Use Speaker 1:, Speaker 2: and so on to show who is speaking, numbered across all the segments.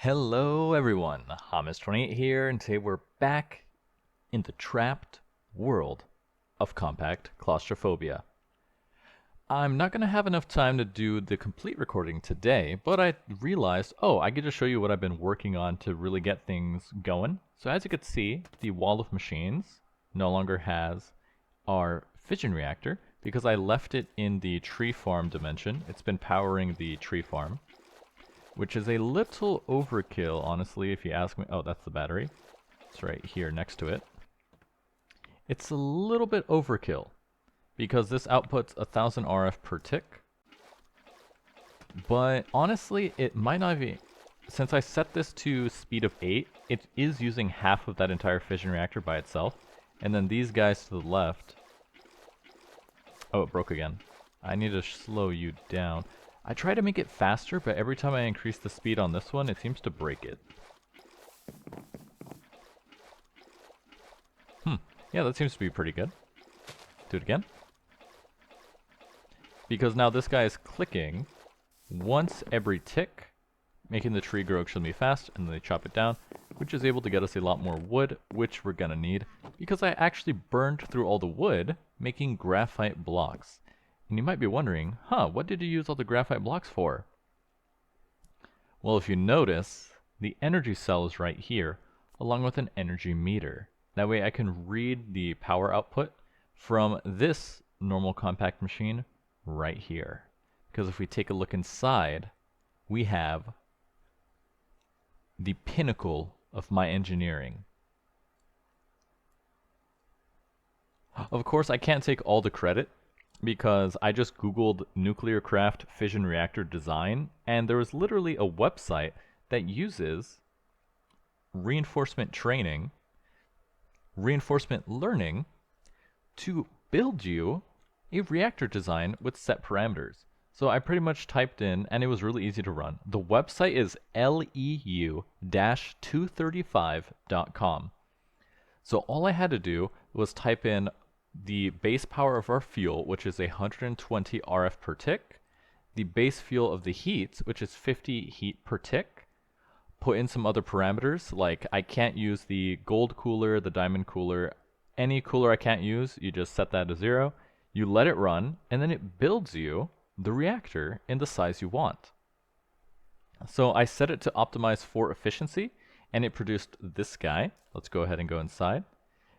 Speaker 1: Hello everyone, Hamas28 here, and today we're back in the trapped world of compact claustrophobia. I'm not going to have enough time to do the complete recording today, but I realized, I get to show you what I've been working on to really get things going. So as you can see, the wall of machines no longer has our fission reactor because I left it in the tree farm dimension. It's been powering the tree farm, which is a little overkill, honestly, if you ask me. Oh, that's the battery. It's right here next to it. It's a little bit overkill, because this outputs 1000 RF per tick. But honestly, it might not be... Since I set this to speed of 8, it is using half of that entire fission reactor by itself. And then these guys to the left... Oh, it broke again. I need to slow you down. I try to make it faster, but every time I increase the speed on this one, it seems to break it. Yeah, that seems to be pretty good. Do it again. Because now this guy is clicking once every tick, making the tree grow extremely fast, and then they chop it down, which is able to get us a lot more wood, which we're gonna need, because I actually burned through all the wood, making graphite blocks. And you might be wondering, what did you use all the graphite blocks for? Well, if you notice, the energy cell is right here, along with an energy meter. That way I can read the power output from this normal compact machine right here. Because if we take a look inside, we have the pinnacle of my engineering. Of course, I can't take all the credit, because I just googled nuclear craft fission reactor design, and there was literally a website that uses reinforcement training, reinforcement learning, to build you a reactor design with set parameters. So I pretty much typed in, and it was really easy to run. The website is leu-235.com. So all I had to do was type in the base power of our fuel, which is 120 RF per tick, the base fuel of the heat, which is 50 heat per tick, put in some other parameters, like I can't use the gold cooler, the diamond cooler, any cooler I can't use, you just set that to 0, you let it run, and then it builds you the reactor in the size you want. So I set it to optimize for efficiency, and it produced this guy. Let's go ahead and go inside.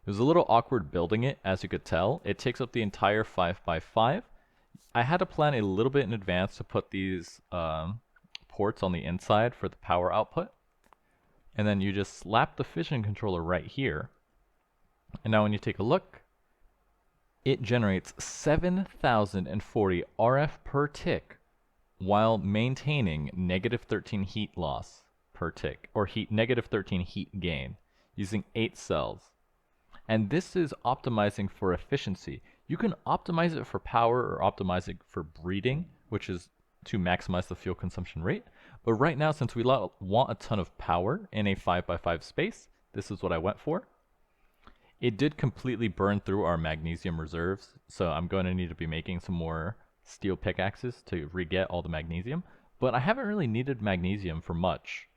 Speaker 1: It was a little awkward building it, as you could tell. It takes up the entire 5x5. I had to plan a little bit in advance to put these ports on the inside for the power output. And then you just slap the fission controller right here. And now when you take a look, it generates 7,040 RF per tick while maintaining -13 heat loss per tick, or -13 heat gain, using 8 cells. And this is optimizing for efficiency. You can optimize it for power or optimize it for breeding, which is to maximize the fuel consumption rate. But right now, since we want a ton of power in a 5x5 space, this is what I went for. It did completely burn through our magnesium reserves, so I'm going to need to be making some more steel pickaxes to re-get all the magnesium. But I haven't really needed magnesium for much.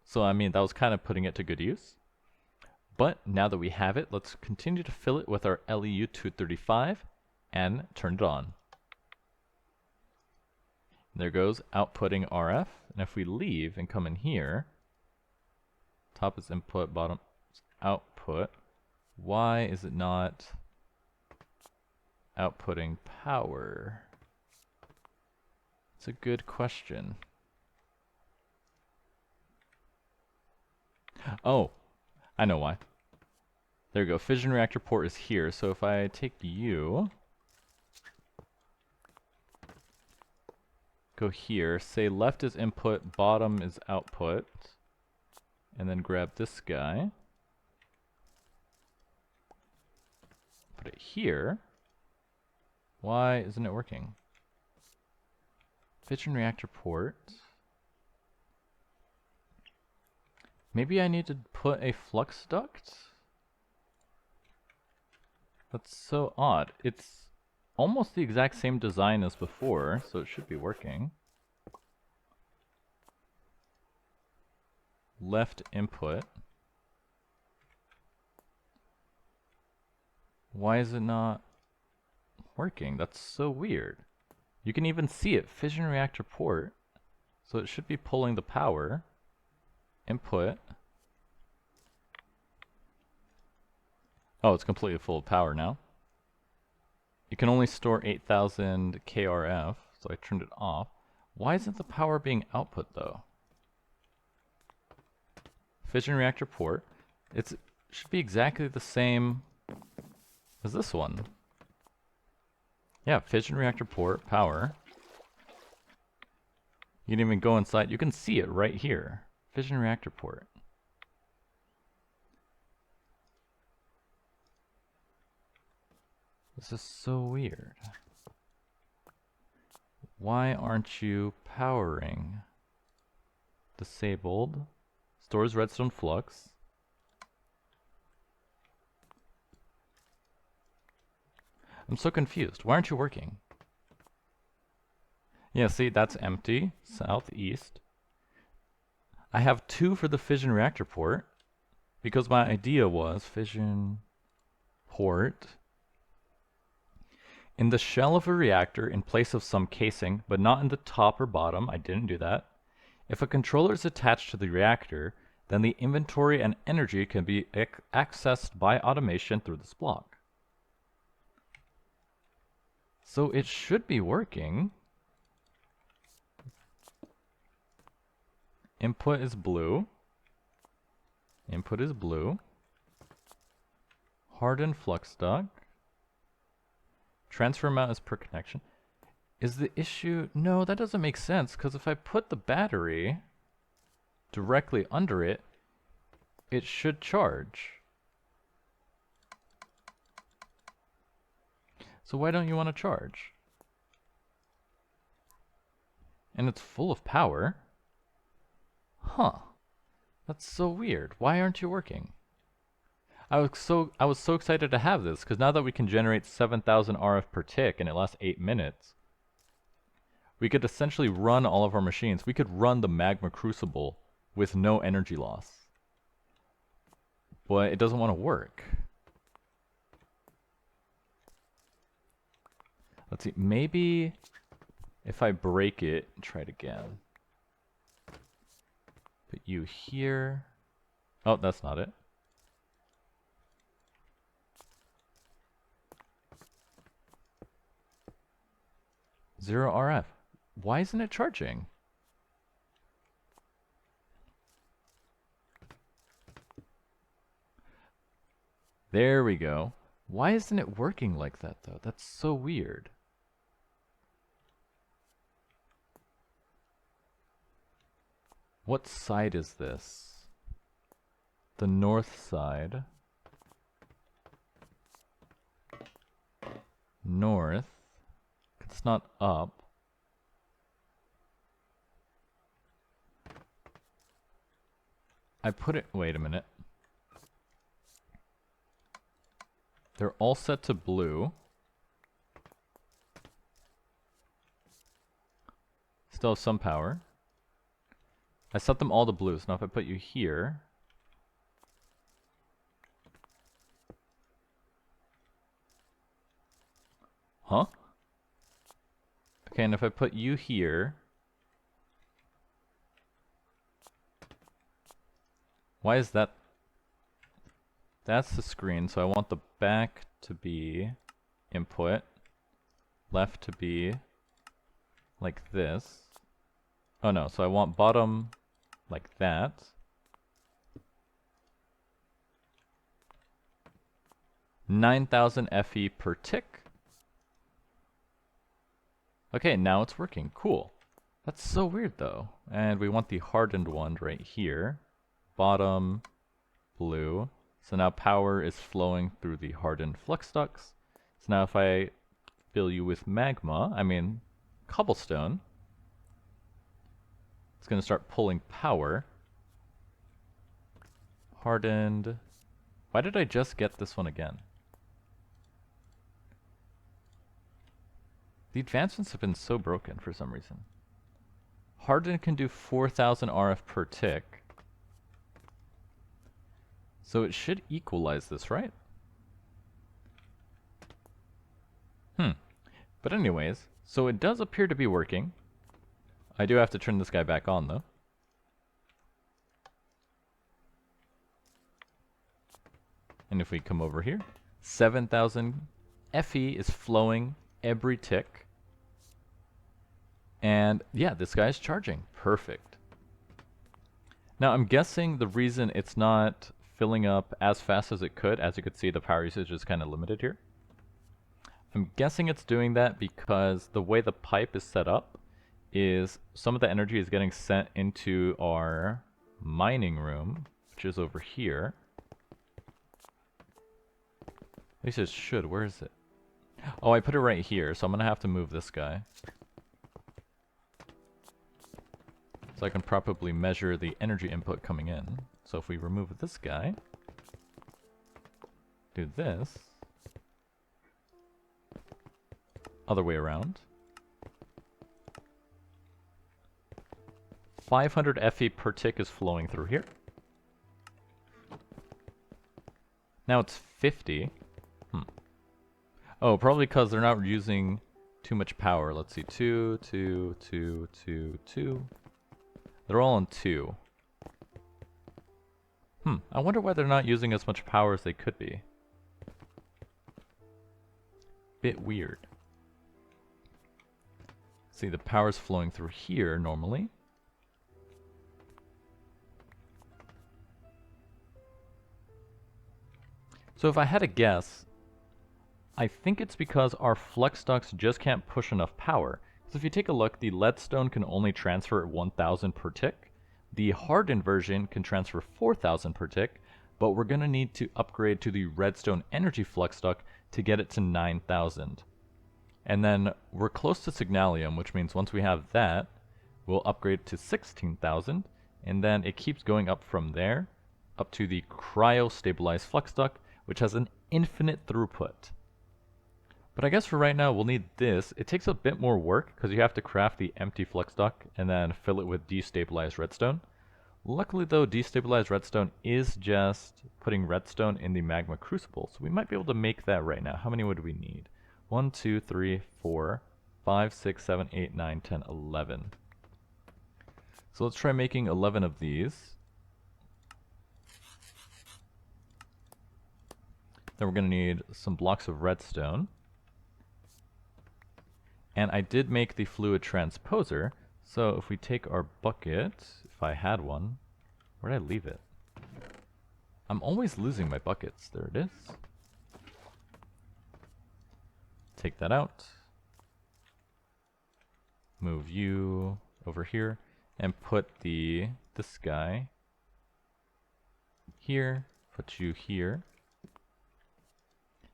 Speaker 1: So I mean, that was kind of putting it to good use. But now that we have it, let's continue to fill it with our LEU-235 and turn it on. There goes outputting RF. And if we leave and come in here, top is input, bottom is output. Why is it not outputting power? It's a good question. Oh, I know why. There we go. Fission reactor port is here. So if I take you, go here, say left is input, bottom is output, and then grab this guy, put it here. Why isn't it working? Fission reactor port. Maybe I need to put a flux duct? That's so odd. It's almost the exact same design as before, so it should be working. left input. Why is it not working? That's so weird. You can even see it, fission reactor port. So it should be pulling the power. Input. Oh, it's completely full of power now. You can only store 8000 KRF, so I turned it off. Why isn't the power being output though? Fission reactor port. It should be exactly the same as this one. Yeah, fission reactor port, power. You can even go inside. You can see it right here. Fission reactor port. This is so weird. Why aren't you powering? Disabled. Stores redstone flux. I'm so confused. Why aren't you working? Yeah, see, that's empty. Southeast. I have 2 for the fission reactor port because my idea was fission port in the shell of a reactor in place of some casing, but not in the top or bottom. I didn't do that. If a controller is attached to the reactor, then the inventory and energy can be accessed by automation through this block. So it should be working. Input is blue. Input is blue. Hardened flux duct. Transfer amount is per connection. Is the issue... No, that doesn't make sense, because if I put the battery directly under it, it should charge. So why don't you want to charge? And it's full of power. Huh. That's so weird. Why aren't you working? I was so excited to have this, because now that we can generate 7000 RF per tick and it lasts 8 minutes, we could essentially run all of our machines. We could run the magma crucible with no energy loss. But it doesn't want to work. Let's see, maybe if I break it, try it again. Put you here. Oh, that's not it. Zero RF. Why isn't it charging? There we go. Why isn't it working like that though? That's so weird. What side is this? The north side. North. It's not up. I put it... Wait a minute. They're all set to blue. Still have some power. I set them all to blue, so now if I put you here... Huh? Okay, and if I put you here... Why is that? That's the screen, so I want the back to be input, left to be like this. Oh no, so I want bottom like that. $9,000 FE per tick. Okay, now it's working. Cool. That's so weird though. And we want the hardened one right here. Bottom blue. So now power is flowing through the hardened flux ducts. So now if I fill you with magma, I mean cobblestone, it's going to start pulling power. Hardened. Why did I just get this one again? The advancements have been so broken for some reason. Hardened can do 4000 RF per tick. So it should equalize this, right? But anyways, so it does appear to be working. I do have to turn this guy back on though. And if we come over here, 7,000 Fe is flowing every tick. And yeah, this guy's charging. Perfect. Now I'm guessing the reason it's not filling up as fast as it could, as you could see the power usage is kind of limited here. I'm guessing it's doing that because the way the pipe is set up is some of the energy is getting sent into our mining room, which is over here. At least it should. Where is it? Oh, I put it right here, so I'm going to have to move this guy. So I can probably measure the energy input coming in. So if we remove this guy, do this, other way around. 500 Fe per tick is flowing through here. Now it's 50. Oh, probably because they're not using too much power. Let's see, 2, 2, 2, 2, 2. They're all on 2. I wonder why they're not using as much power as they could be. Bit weird. See, the power's flowing through here normally. So if I had a guess, I think it's because our flex ducts just can't push enough power. So if you take a look, the leadstone can only transfer 1,000 per tick. The hardened version can transfer 4,000 per tick, but we're going to need to upgrade to the redstone energy flex duct to get it to 9,000. And then we're close to signalium, which means once we have that, we'll upgrade to 16,000, and then it keeps going up from there, up to the cryo-stabilized flex duct, which has an infinite throughput. But I guess for right now, we'll need this. It takes a bit more work, because you have to craft the empty flex duct, and then fill it with destabilized redstone. Luckily though, destabilized redstone is just putting redstone in the magma crucible, so we might be able to make that right now. How many would we need? 1, 2, 3, 4, 5, 6, 7, 8, 9, 10, 11. So let's try making 11 of these. Then we're going to need some blocks of redstone. And I did make the fluid transposer, so if we take our bucket, if I had one, where did I leave it? I'm always losing my buckets. There it is. Take that out. Move you over here and put this guy here, put you here,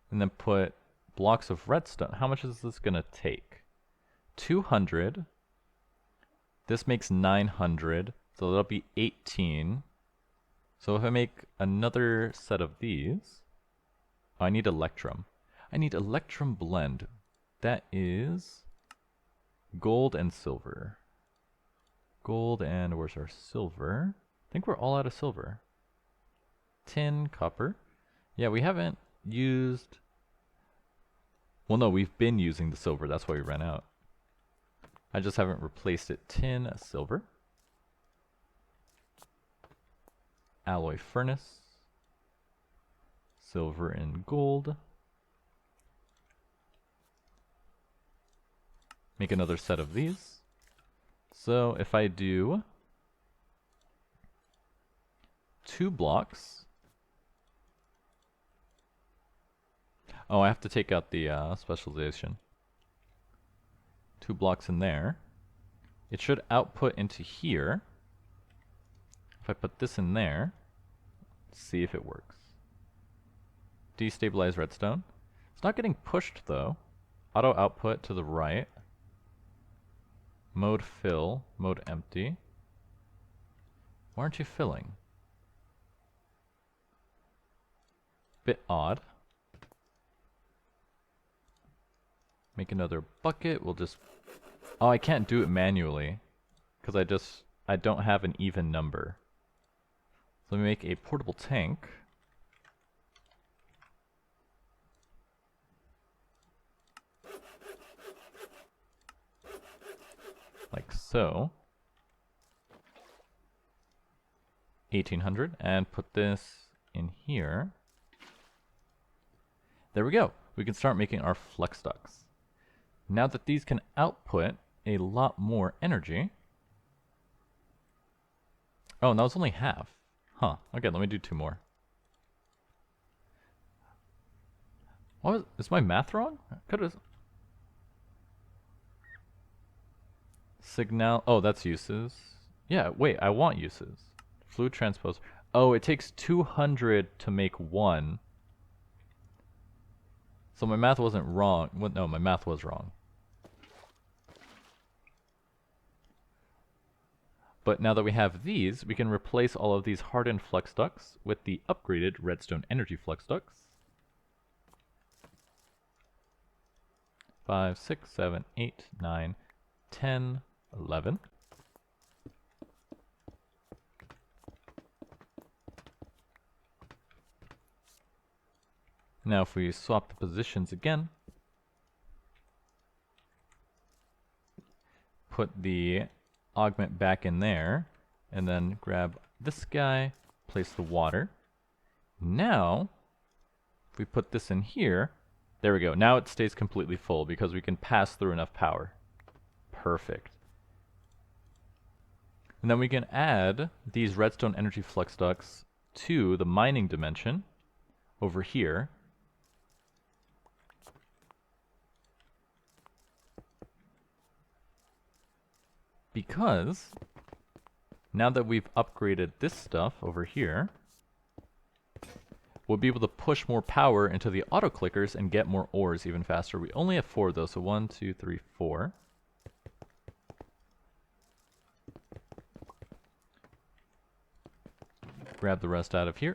Speaker 1: and then put blocks of redstone. How much is this gonna take? 200. This makes 900, so that'll be 18. So if I make another set of these, I need electrum. I need electrum blend. That is gold and silver. Gold and where's our silver? I think we're all out of silver. Tin, copper. Yeah, we haven't used... Well, no, we've been using the silver. That's why we ran out. I just haven't replaced it. Tin, silver. Alloy furnace. Silver and gold. Make another set of these. So if I do 2 blocks. Oh, I have to take out the specialization. 2 blocks in there. It should output into here. If I put this in there, let's see if it works. Destabilize redstone. It's not getting pushed though. Auto output to the right. Mode fill, mode empty. Why aren't you filling? Bit odd. Make another bucket. We'll just... Oh, I can't do it manually because I don't have an even number. So let me make a portable tank. So 1800, and put this in here. There we go. We can start making our flex ducts. Now that these can output a lot more energy. Oh, and that was only half. Huh. Okay, let me do 2 more. Is my math wrong? Could have. Signal. Oh, that's uses. Yeah, wait, I want uses. Fluid transpose. Oh, it takes 200 to make 1. So my math wasn't wrong. Well, no, my math was wrong. But now that we have these, we can replace all of these hardened flex ducts with the upgraded redstone energy flex ducts. 5, 6, 7, 8, 9, 10, 11. Now if we swap the positions again, put the augment back in there, and then grab this guy, place the water. Now, if we put this in here, there we go. Now it stays completely full because we can pass through enough power. Perfect. And then we can add these redstone energy flex ducts to the mining dimension over here. Because now that we've upgraded this stuff over here, we'll be able to push more power into the auto clickers and get more ores even faster. We only have 4 though, so 1, 2, 3, 4. Grab the rest out of here.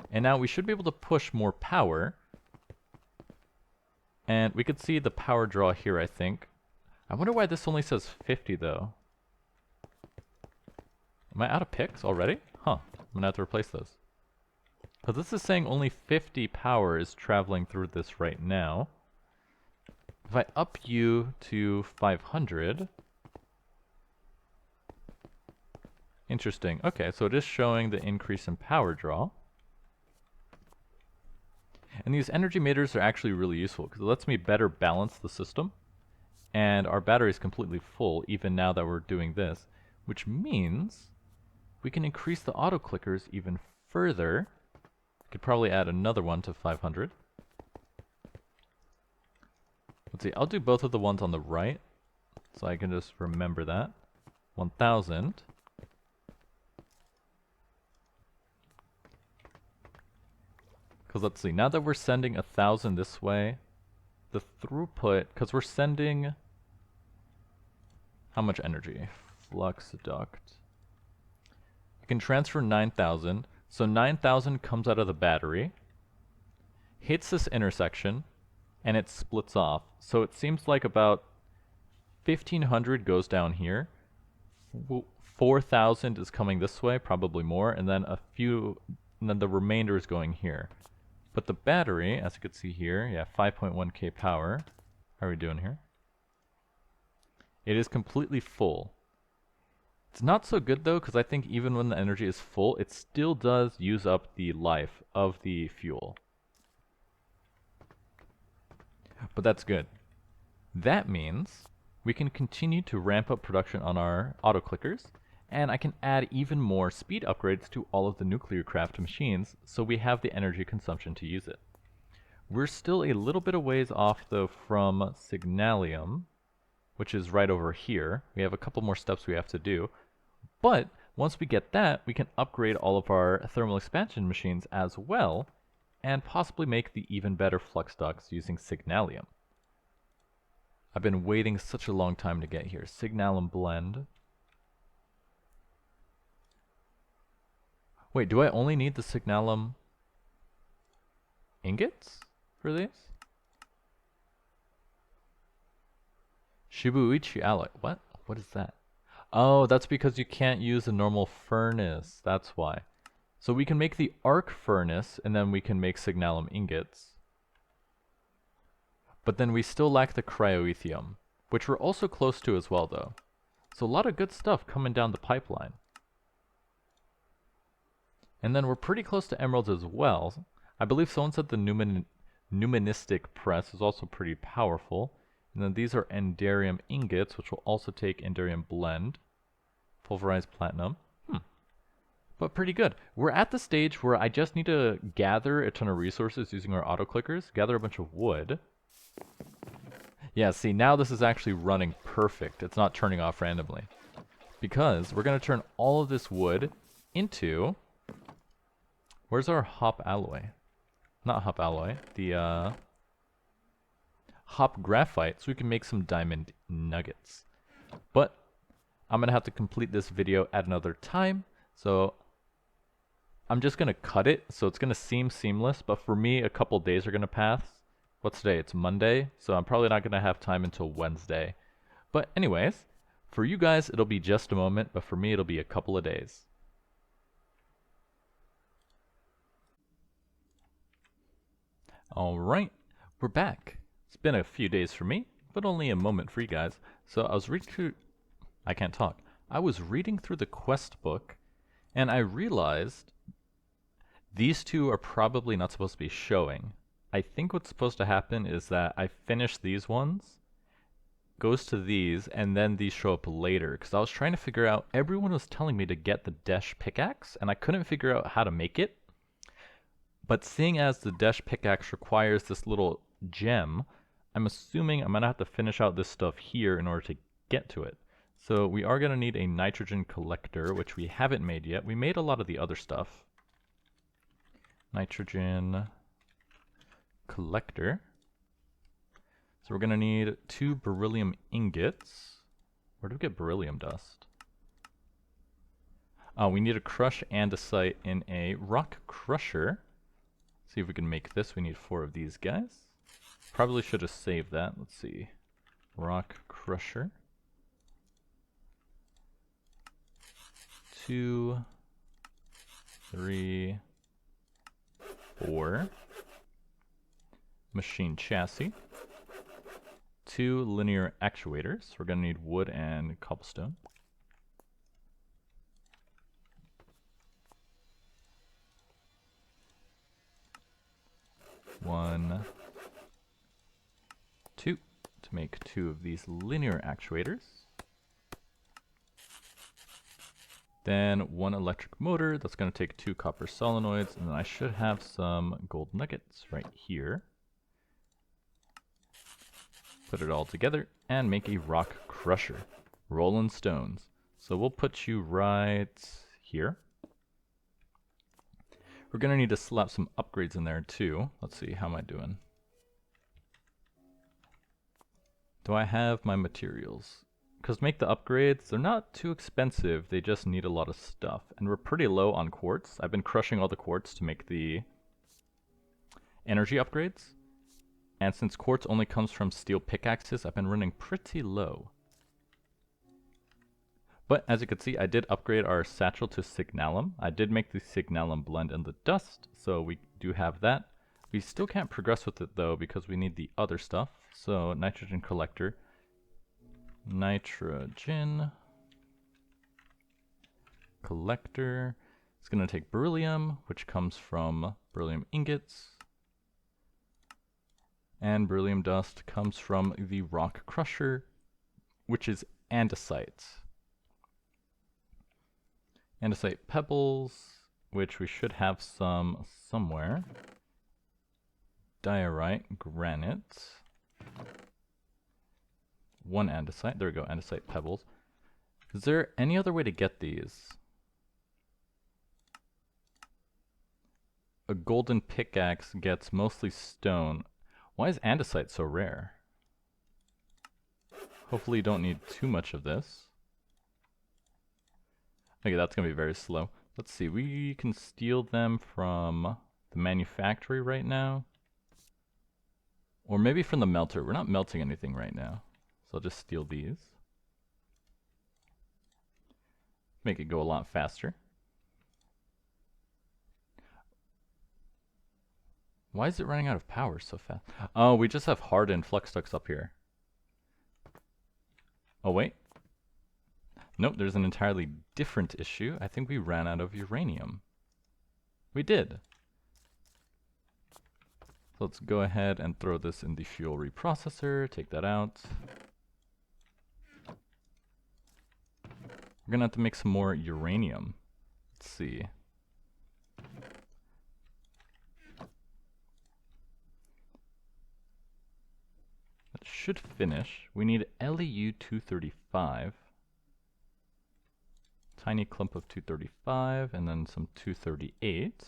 Speaker 1: And now we should be able to push more power. And we could see the power draw here, I think. I wonder why this only says 50 though. Am I out of picks already? Huh, I'm gonna have to replace those. Because this is saying only 50 power is traveling through this right now. If I up you to 500... Interesting. Okay, so it is showing the increase in power draw. And these energy meters are actually really useful because it lets me better balance the system. And our battery is completely full even now that we're doing this, which means we can increase the auto clickers even further. Could probably add another one to 500. Let's see, I'll do both of the ones on the right so I can just remember that. 1000. Because let's see, now that we're sending 1000 this way, the throughput, because we're sending how much energy? Flux duct. You can transfer 9,000. So 9,000 comes out of the battery, hits this intersection, and it splits off. So it seems like about 1,500 goes down here. 4,000 is coming this way, probably more, and then and then the remainder is going here. But the battery, as you can see here, yeah, 5.1k power. How are we doing here? It is completely full. It's not so good though, because I think even when the energy is full, it still does use up the life of the fuel. But that's good. That means we can continue to ramp up production on our auto clickers, and I can add even more speed upgrades to all of the nuclear craft machines so we have the energy consumption to use it. We're still a little bit of ways off though from Signalium, which is right over here. We have a couple more steps we have to do. But once we get that, we can upgrade all of our thermal expansion machines as well, and possibly make the even better flux ducts using Signalium. I've been waiting such a long time to get here. Signalum blend. Wait, do I only need the Signalum ingots for these? Shibuichi alloy. What? What is that? Oh, that's because you can't use a normal furnace. That's why. So we can make the arc furnace, and then we can make Signalum ingots. But then we still lack the cryoethium, which we're also close to as well, though. So a lot of good stuff coming down the pipeline. And then we're pretty close to emeralds as well. I believe someone said the nuministic press is also pretty powerful. And then these are enderium ingots, which will also take enderium blend. Pulverized platinum. But pretty good. We're at the stage where I just need to gather a ton of resources using our auto clickers, gather a bunch of wood. Yeah, see, now this is actually running perfect. It's not turning off randomly. Because we're going to turn all of this wood into... Where's our hop alloy? Not hop alloy. The hop graphite, so we can make some diamond nuggets. But I'm going to have to complete this video at another time. So I'm just going to cut it, so it's going to seem seamless. But for me, a couple days are going to pass. What's today? It's Monday, so I'm probably not going to have time until Wednesday. But anyways, for you guys, it'll be just a moment, but for me, it'll be a couple of days. Alright, we're back. It's been a few days for me, but only a moment for you guys. So I was reading through... I can't talk. I was reading through the quest book, and I realized these two are probably not supposed to be showing. I think what's supposed to happen is that I finish these ones, goes to these, and then these show up later. Because I was trying to figure out... Everyone was telling me to get the Desh pickaxe, and I couldn't figure out how to make it. But seeing as the Desh pickaxe requires this little gem, I'm assuming I'm going to have to finish out this stuff here in order to get to it. So we are going to need a nitrogen collector, which we haven't made yet. We made a lot of the other stuff. Nitrogen collector. So we're going to need 2 beryllium ingots. Where do we get beryllium dust? We need to crush andesite in a rock crusher. See if we can make this. We need 4 of these guys. Probably should have saved that. Let's see. Rock crusher. 2, 3, 4. Machine chassis. 2 linear actuators. We're going to need wood and cobblestone. One, 2 to make 2 of these linear actuators. Then 1 electric motor. That's going to take 2 copper solenoids, and then I should have some gold nuggets right here. Put it all together and make a rock crusher. Rolling stones. So we'll put you right here. We're going to need to slap some upgrades in there too. Let's see, how am I doing? Do I have my materials? Because to make the upgrades, they're not too expensive, they just need a lot of stuff. And we're pretty low on quartz. I've been crushing all the quartz to make the energy upgrades. And since quartz only comes from steel pickaxes, I've been running pretty low. But as you can see, I did upgrade our satchel to signalum. I did make the signalum blend in the dust, so we do have that. We still can't progress with it though because we need the other stuff. So nitrogen collector. Nitrogen collector. It's going to take beryllium, which comes from beryllium ingots. And beryllium dust comes from the rock crusher, which is andesite. Andesite pebbles, which we should have some somewhere. Diorite, granite. 1 andesite. There we go, andesite pebbles. Is there any other way to get these? A golden pickaxe gets mostly stone. Why is andesite so rare? Hopefully you don't need too much of this. Okay, that's going to be very slow. Let's see, we can steal them from the manufactory right now. Or maybe from the melter. We're not melting anything right now. So I'll just steal these. Make it go a lot faster. Why is it running out of power so fast? Oh, we just have hardened flux ducts up here. Oh, wait. Nope, there's an entirely different issue. I think we ran out of uranium. We did. So let's go ahead and throw this in the fuel reprocessor, take that out. We're gonna have to make some more uranium. Let's see. That should finish. We need LEU-235. Tiny clump of 235, and then some 238.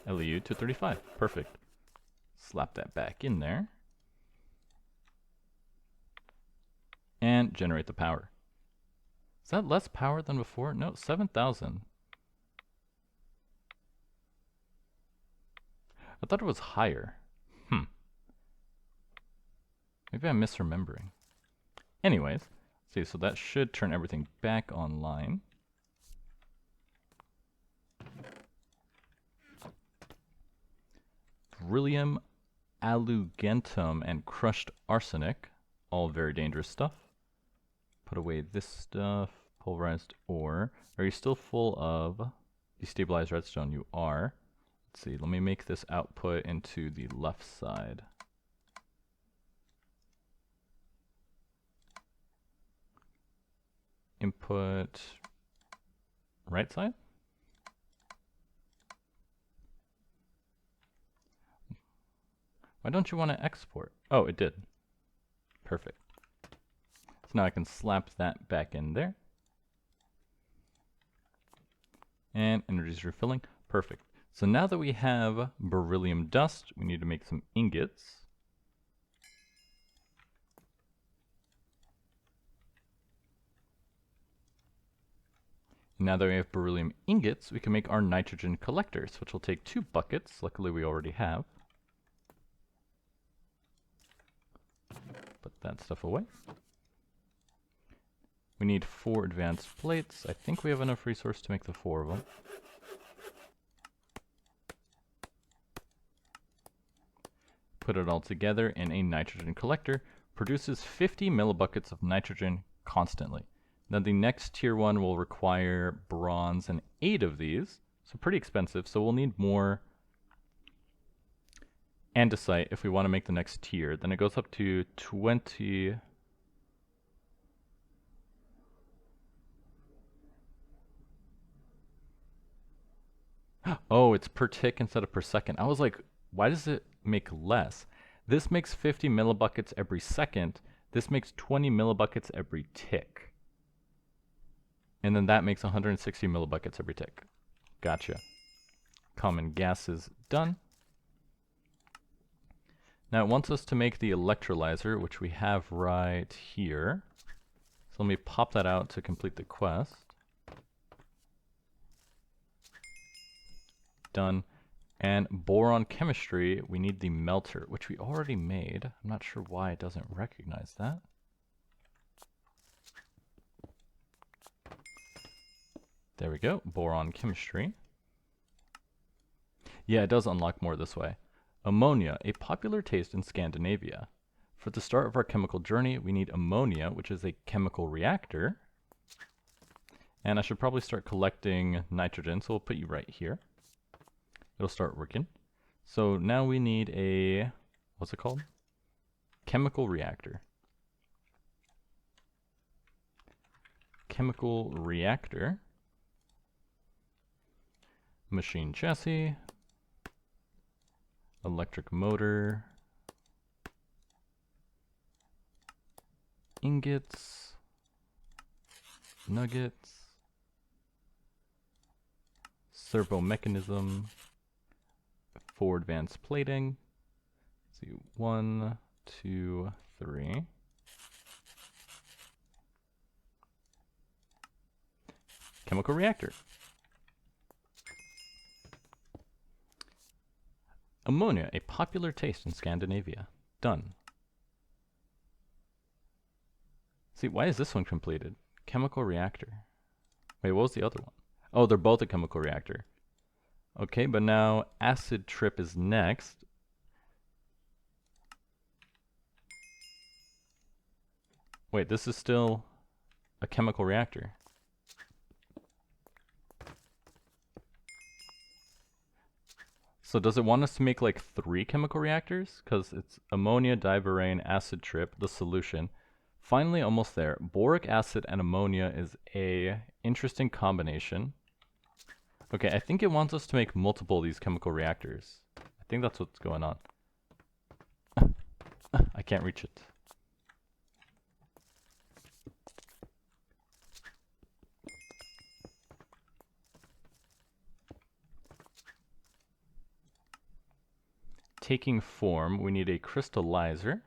Speaker 1: LEU-235, perfect. Slap that back in there. And generate the power. Is that less power than before? No, 7,000. I thought it was higher. Maybe I'm misremembering. Anyways, see, so that should turn everything back online. Beryllium, alugentum, and crushed arsenic. All very dangerous stuff. Put away this stuff. Pulverized ore. Are you still full of destabilized redstone? You are. Let's see, let me make this output into the left side. Input right side? Why don't you want to export? Oh, it did. Perfect. So now I can slap that back in there. And energy's refilling. Perfect. So now that we have beryllium dust, we need to make some ingots. Now that we have beryllium ingots, we can make our nitrogen collectors, which will take 2 buckets. Luckily, we already have. Put that stuff away. We need 4 advanced plates. I think we have enough resource to make the 4 of them. Put it all together in a nitrogen collector. Produces 50 millibuckets of nitrogen constantly. Now the next tier 1 will require bronze and 8 of these. So pretty expensive. So we'll need more andesite if we want to make the next tier. Then it goes up to 20... Oh, it's per tick instead of per second. I was like, why does it make less? This makes 50 millibuckets every second. This makes 20 millibuckets every tick. And then that makes 160 millibuckets every tick. Gotcha. Common gas is done. Now it wants us to make the electrolyzer, which we have right here. So let me pop that out to complete the quest. Done. And boron chemistry, we need the melter, which we already made. I'm not sure why it doesn't recognize that. There we go, boron chemistry. Yeah, it does unlock more this way. Ammonia, a popular taste in Scandinavia. For the start of our chemical journey, we need ammonia, which is a chemical reactor. And I should probably start collecting nitrogen, so we'll put you right here. It'll start working. So now we need a, what's it called? Chemical reactor. Chemical reactor. Machine chassis. Electric motor. Ingots. Nuggets. Servo mechanism. 4 advanced plating. Let's see, 1, 2, 3. Chemical reactor. Ammonia, a popular taste in Scandinavia. Done. See, why is this one completed? Chemical reactor. Wait, what was the other one? Oh, they're both a chemical reactor. Okay, but now acid trip is next. Wait, this is still a chemical reactor. So does it want us to make like 3 chemical reactors? Because it's ammonia, diborane, acid trip, the solution. Finally, almost there. Boric acid and ammonia is a interesting combination. Okay, I think it wants us to make multiple of these chemical reactors. I think that's what's going on. I can't reach it. Taking form, we need a crystallizer.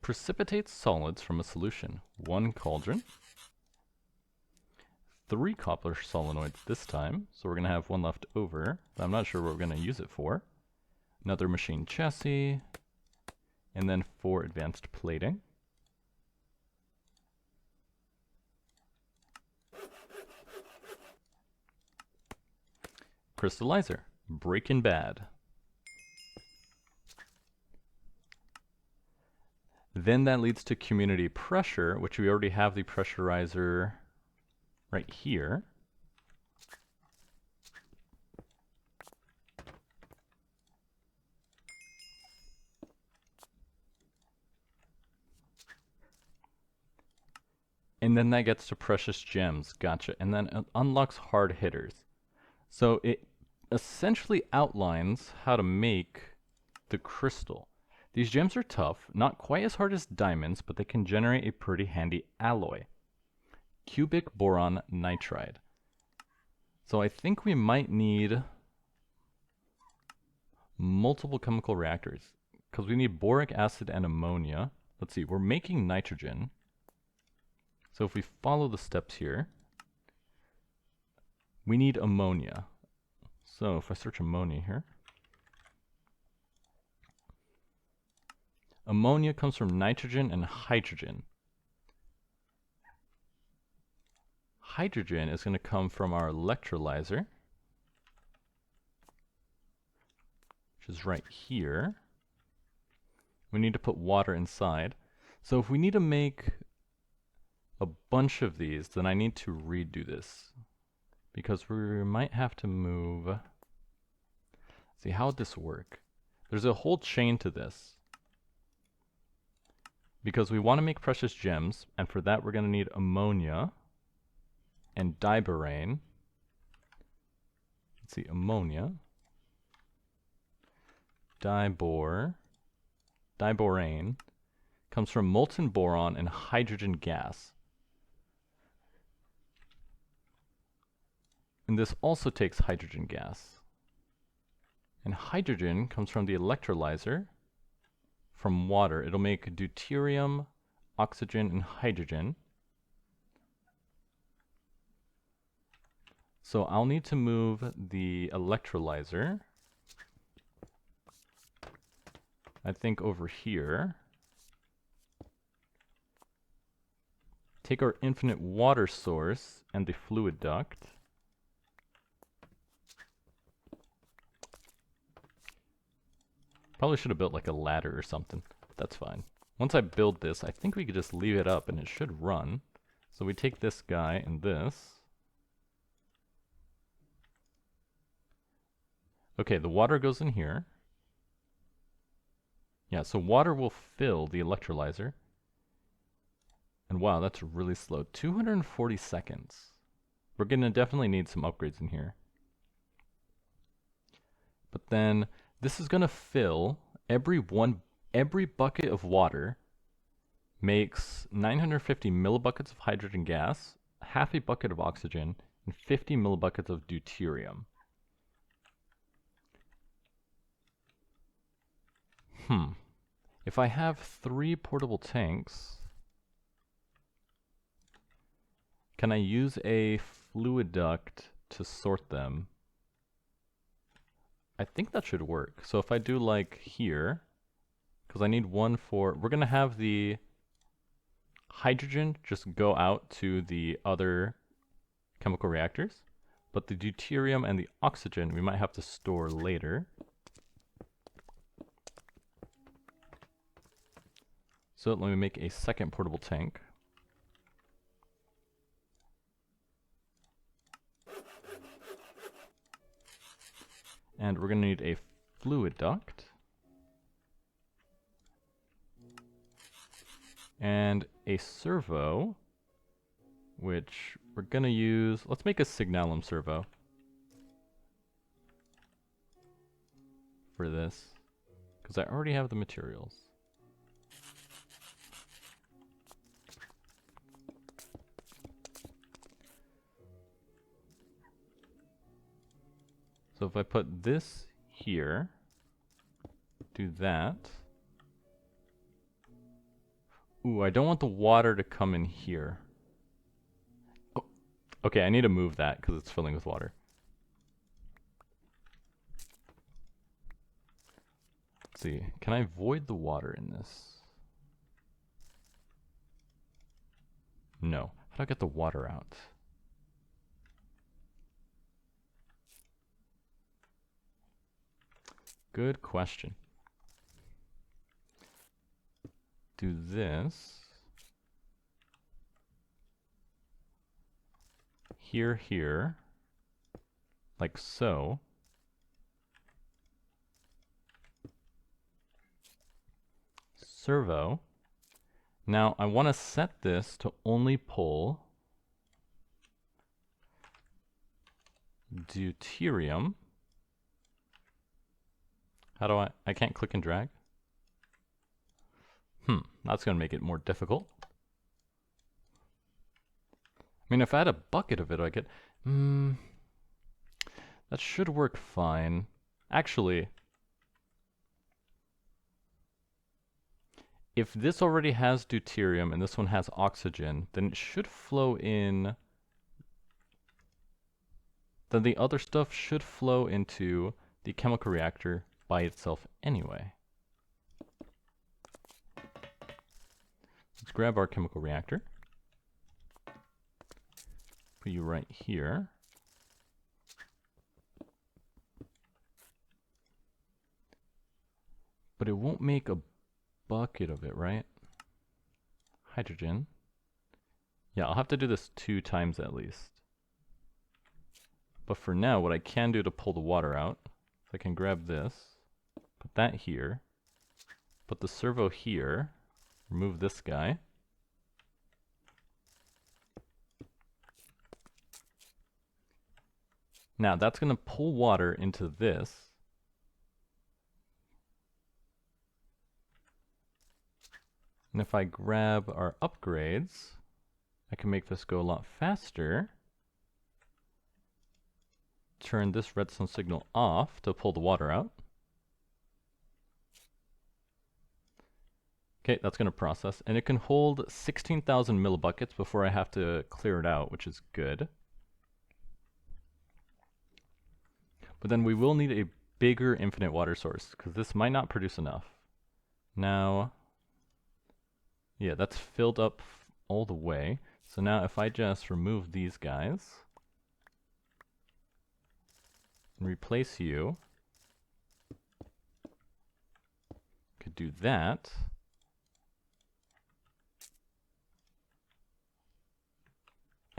Speaker 1: Precipitate solids from a solution. 1 cauldron. 3 copper solenoids this time, so we're going to have 1 left over. I'm not sure what we're going to use it for. Another machine chassis, and then 4 advanced plating. Crystallizer, Breaking Bad. Then that leads to community pressure, which we already have the pressurizer right here. And then that gets to precious gems, gotcha. And then it unlocks hard hitters. So it essentially outlines how to make the crystal. These gems are tough, not quite as hard as diamonds, but they can generate a pretty handy alloy. Cubic boron nitride. So I think we might need multiple chemical reactors, because we need boric acid and ammonia. Let's see, we're making nitrogen. So if we follow the steps here, we need ammonia. So if I search ammonia here, ammonia comes from nitrogen and hydrogen. Hydrogen is going to come from our electrolyzer, which is right here. We need to put water inside. So if we need to make a bunch of these, then I need to redo this, because we might have to move. See, how would this work? There's a whole chain to this, because we want to make precious gems, and for that we're going to need ammonia and diborane. Let's see, ammonia, diborane comes from molten boron and hydrogen gas. And this also takes hydrogen gas. And hydrogen comes from the electrolyzer from water. It'll make deuterium, oxygen, and hydrogen. So I'll need to move the electrolyzer, I think, over here. Take our infinite water source and the fluid duct. Probably should have built like a ladder or something, but that's fine. Once I build this, I think we could just leave it up and it should run. So we take this guy and this. Okay, the water goes in here. Yeah, so water will fill the electrolyzer. And wow, that's really slow. 240 seconds. We're gonna definitely need some upgrades in here. But then this is gonna fill every bucket of water makes 950 millibuckets of hydrogen gas, half a bucket of oxygen, and 50 millibuckets of deuterium. If I have 3 portable tanks, can I use a fluid duct to sort them? I think that should work. So if I do like here, because I need one for, we're going to have the hydrogen just go out to the other chemical reactors, but the deuterium and the oxygen we might have to store later. So let me make a second portable tank. And we're going to need a fluid duct. And a servo, which we're going to use. Let's make a signalum servo for this, because I already have the materials. So if I put this here, do that. Ooh, I don't want the water to come in here. Oh, okay, I need to move that because it's filling with water. Let's see, can I void the water in this? No. How do I get the water out? Good question. Do this. Here, like so. Servo. Now I want to set this to only pull deuterium. How do I can't click and drag? That's going to make it more difficult. I mean, if I had a bucket of it, I could... that should work fine. Actually, if this already has deuterium and this one has oxygen, then it should flow in... Then the other stuff should flow into the chemical reactor by itself anyway. Let's grab our chemical reactor. Put you right here. But it won't make a bucket of it, right? Hydrogen. Yeah, I'll have to do this 2 times at least. But for now, what I can do to pull the water out, is I can grab this, put that here, put the servo here, remove this guy. Now that's going to pull water into this. And if I grab our upgrades, I can make this go a lot faster. Turn this redstone signal off to pull the water out. Okay, that's going to process, and it can hold 16,000 millibuckets before I have to clear it out, which is good. But then we will need a bigger infinite water source, because this might not produce enough. Now, yeah, that's filled up all the way. So now if I just remove these guys, and replace you, could do that.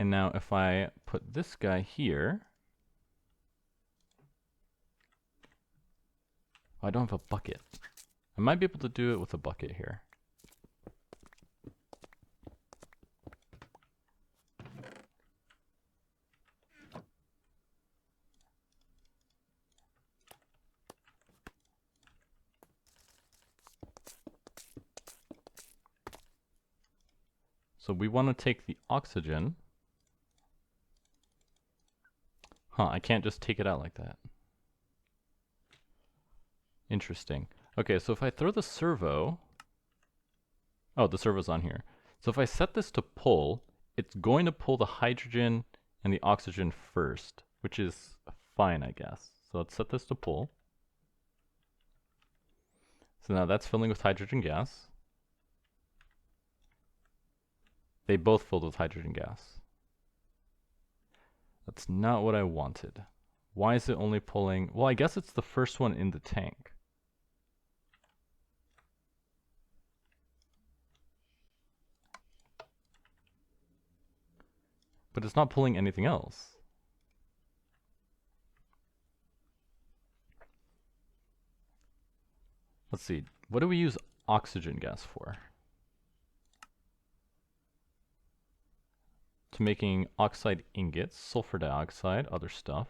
Speaker 1: And now if I put this guy here, I don't have a bucket. I might be able to do it with a bucket here. So we want to take the oxygen. I can't just take it out like that. Interesting. Okay, so if I throw the servo... Oh, the servo's on here. So if I set this to pull, it's going to pull the hydrogen and the oxygen first, which is fine, I guess. So let's set this to pull. So now that's filling with hydrogen gas. They both filled with hydrogen gas. That's not what I wanted. Why is it only pulling... Well, I guess it's the first one in the tank. But it's not pulling anything else. Let's see. What do we use oxygen gas for? To making oxide ingots, sulfur dioxide, other stuff.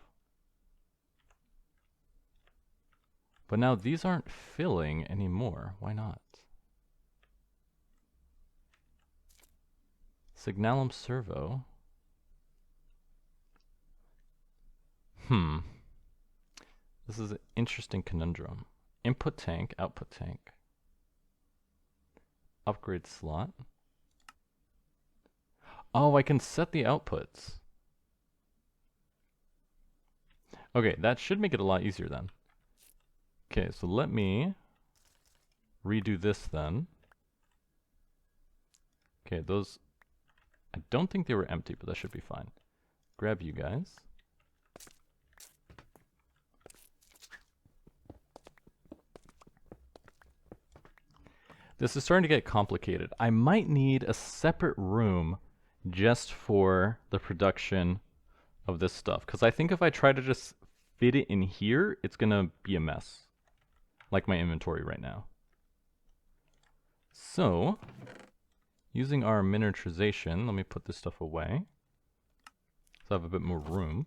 Speaker 1: But now these aren't filling anymore. Why not? Signalum servo. This is an interesting conundrum. Input tank, output tank. Upgrade slot. Oh, I can set the outputs. Okay, that should make it a lot easier then. Okay, so let me redo this then. Okay, those... I don't think they were empty, but that should be fine. Grab you guys. This is starting to get complicated. I might need a separate room just for the production of this stuff. Because I think if I try to just fit it in here, it's going to be a mess. Like my inventory right now. So, using our miniaturization, let me put this stuff away. So I have a bit more room.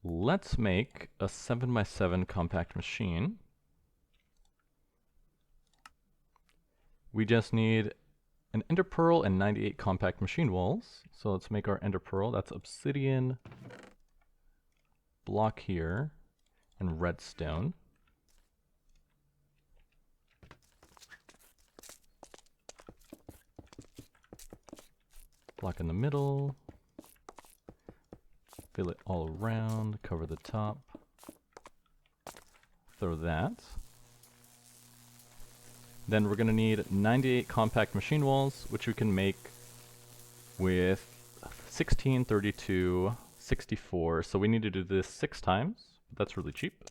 Speaker 1: Let's make a 7x7 compact machine. We just need an ender pearl and 98 compact machine walls. So let's make our ender pearl. That's obsidian, block here, and redstone. Block in the middle. Fill it all around, cover the top. Throw that. Then we're going to need 98 compact machine walls, which we can make with 16, 32, 64. So we need to do this 6 times. That's really cheap.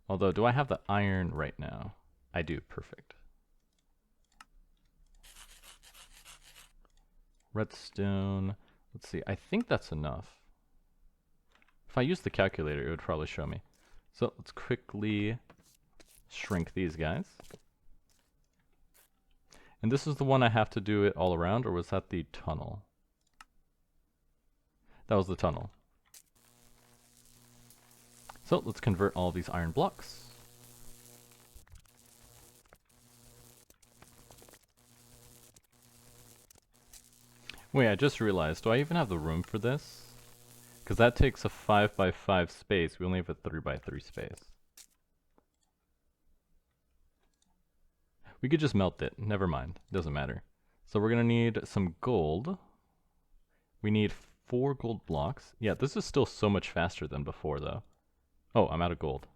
Speaker 1: Although, do I have the iron right now? I do. Perfect. Redstone. Let's see. I think that's enough. If I use the calculator, it would probably show me. So let's quickly shrink these guys. And this is the one I have to do it all around, or was that the tunnel? That was the tunnel. So let's convert all these iron blocks. Wait, I just realized, do I even have the room for this? Because that takes a 5x5 space. We only have a 3x3 space. We could just melt it. Never mind. Doesn't matter. So we're going to need some gold. We need 4 gold blocks. Yeah, this is still so much faster than before, though. Oh, I'm out of gold.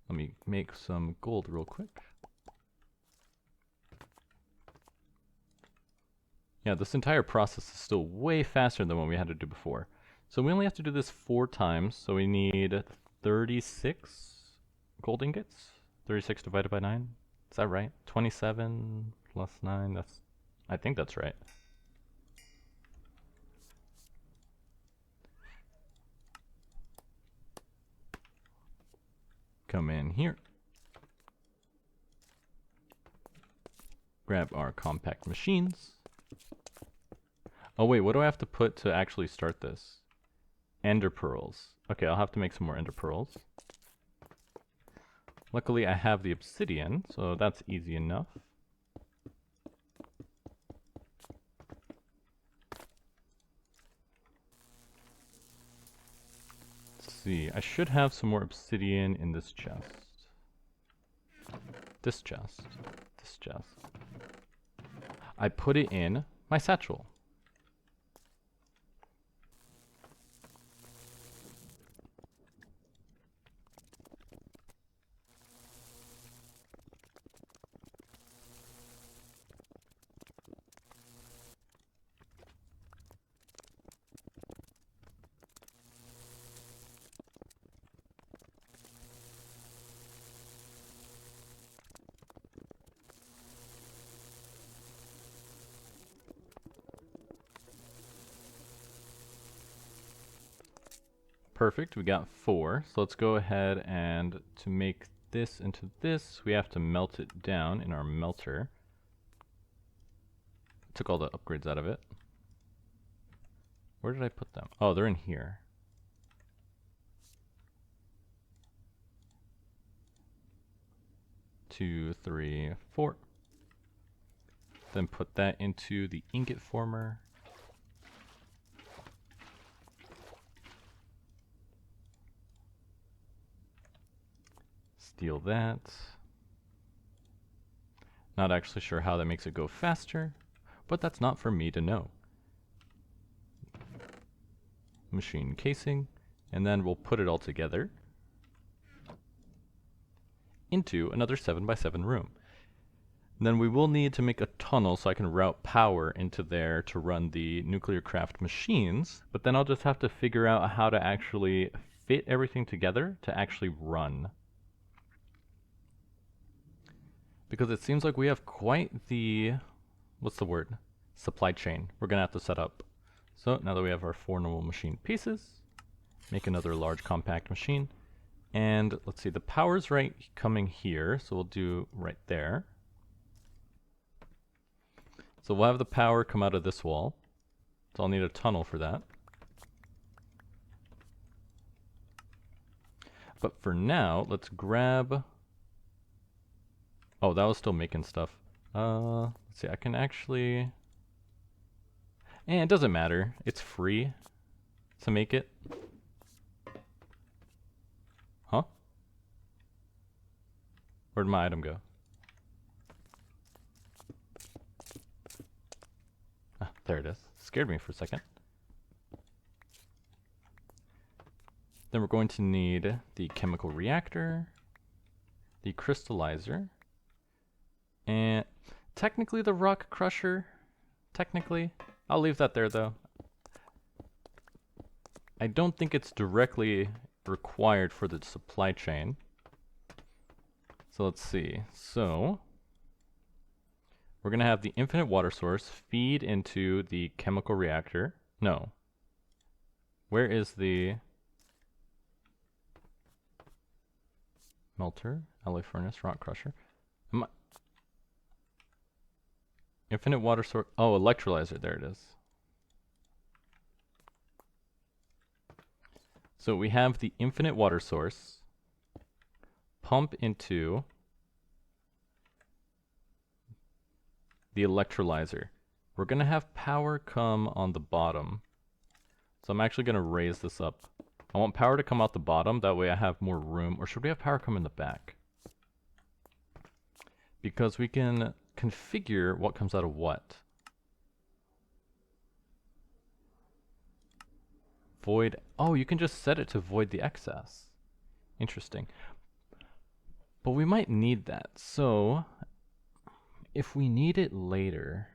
Speaker 1: Let me make some gold real quick. Yeah, this entire process is still way faster than what we had to do before. So we only have to do this 4 times, so we need 36 gold ingots. 36 divided by 9. Is that right? 27 plus 9, that's... I think that's right. Come in here. Grab our compact machines. Oh wait, what do I have to put to actually start this? Ender pearls. Okay, I'll have to make some more ender pearls. Luckily I have the obsidian, so that's easy enough. Let's see, I should have some more obsidian in this chest. This chest. This chest. I put it in my satchel. Perfect, we got 4. So let's go ahead and to make this into this, we have to melt it down in our melter. Took all the upgrades out of it. Where did I put them? Oh, they're in here. Two, 3, 4. Then put that into the ingot former. Steal that. Not actually sure how that makes it go faster, but that's not for me to know. Machine casing, and then we'll put it all together into another 7x7 room. And then we will need to make a tunnel so I can route power into there to run the nuclear craft machines, but then I'll just have to figure out how to actually fit everything together to actually run. Because it seems like we have quite the, what's the word? Supply chain we're gonna have to set up. So now that we have our 4 normal machine pieces, make another large compact machine. And let's see, the power's right coming here, so we'll do right there. So we'll have the power come out of this wall. So I'll need a tunnel for that. But for now, let's grab... Oh, that was still making stuff. Let's see, I can actually... And it doesn't matter. It's free to make it. Huh? Where'd my item go? Ah, there it is. Scared me for a second. Then we're going to need the chemical reactor, the crystallizer, and technically the rock crusher. Technically. I'll leave that there though. I don't think it's directly required for the supply chain. So let's see. So we're going to have the infinite water source feed into the chemical reactor. No. Where is the melter, alloy furnace, rock crusher? Infinite water source. Oh, electrolyzer. There it is. So we have the infinite water source pump into the electrolyzer. We're going to have power come on the bottom. So I'm actually going to raise this up. I want power to come out the bottom. That way I have more room. Or should we have power come in the back? Because we can configure what comes out of what. Void. Oh, you can just set it to void the excess. Interesting. But we might need that. So if we need it later,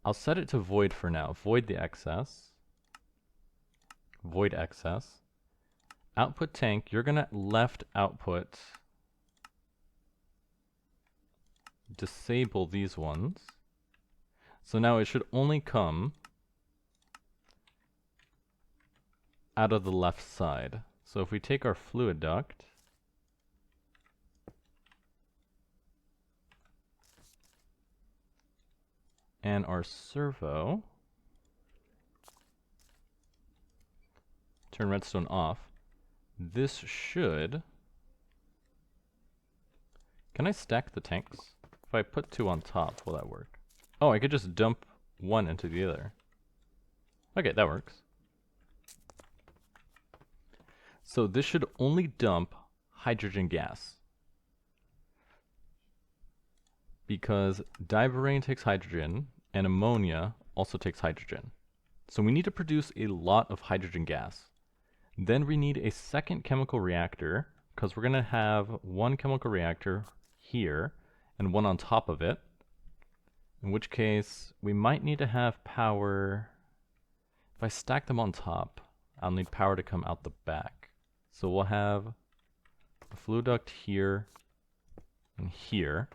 Speaker 1: I'll set it to void for now. Void the excess. Void excess. Output tank, you're gonna left output disable these ones. So now it should only come out of the left side. So if we take our fluid duct and our servo, turn redstone off, this should... Can I stack the tanks? If I put 2 on top, will that work? Oh, I could just dump 1 into the other. Okay, that works. So this should only dump hydrogen gas. Because diborane takes hydrogen, and ammonia also takes hydrogen. So we need to produce a lot of hydrogen gas. Then we need a second chemical reactor, because we're going to have 1 chemical reactor here, and 1 on top of it. In which case, we might need to have power... If I stack them on top, I'll need power to come out the back. So we'll have a fluid duct here and here.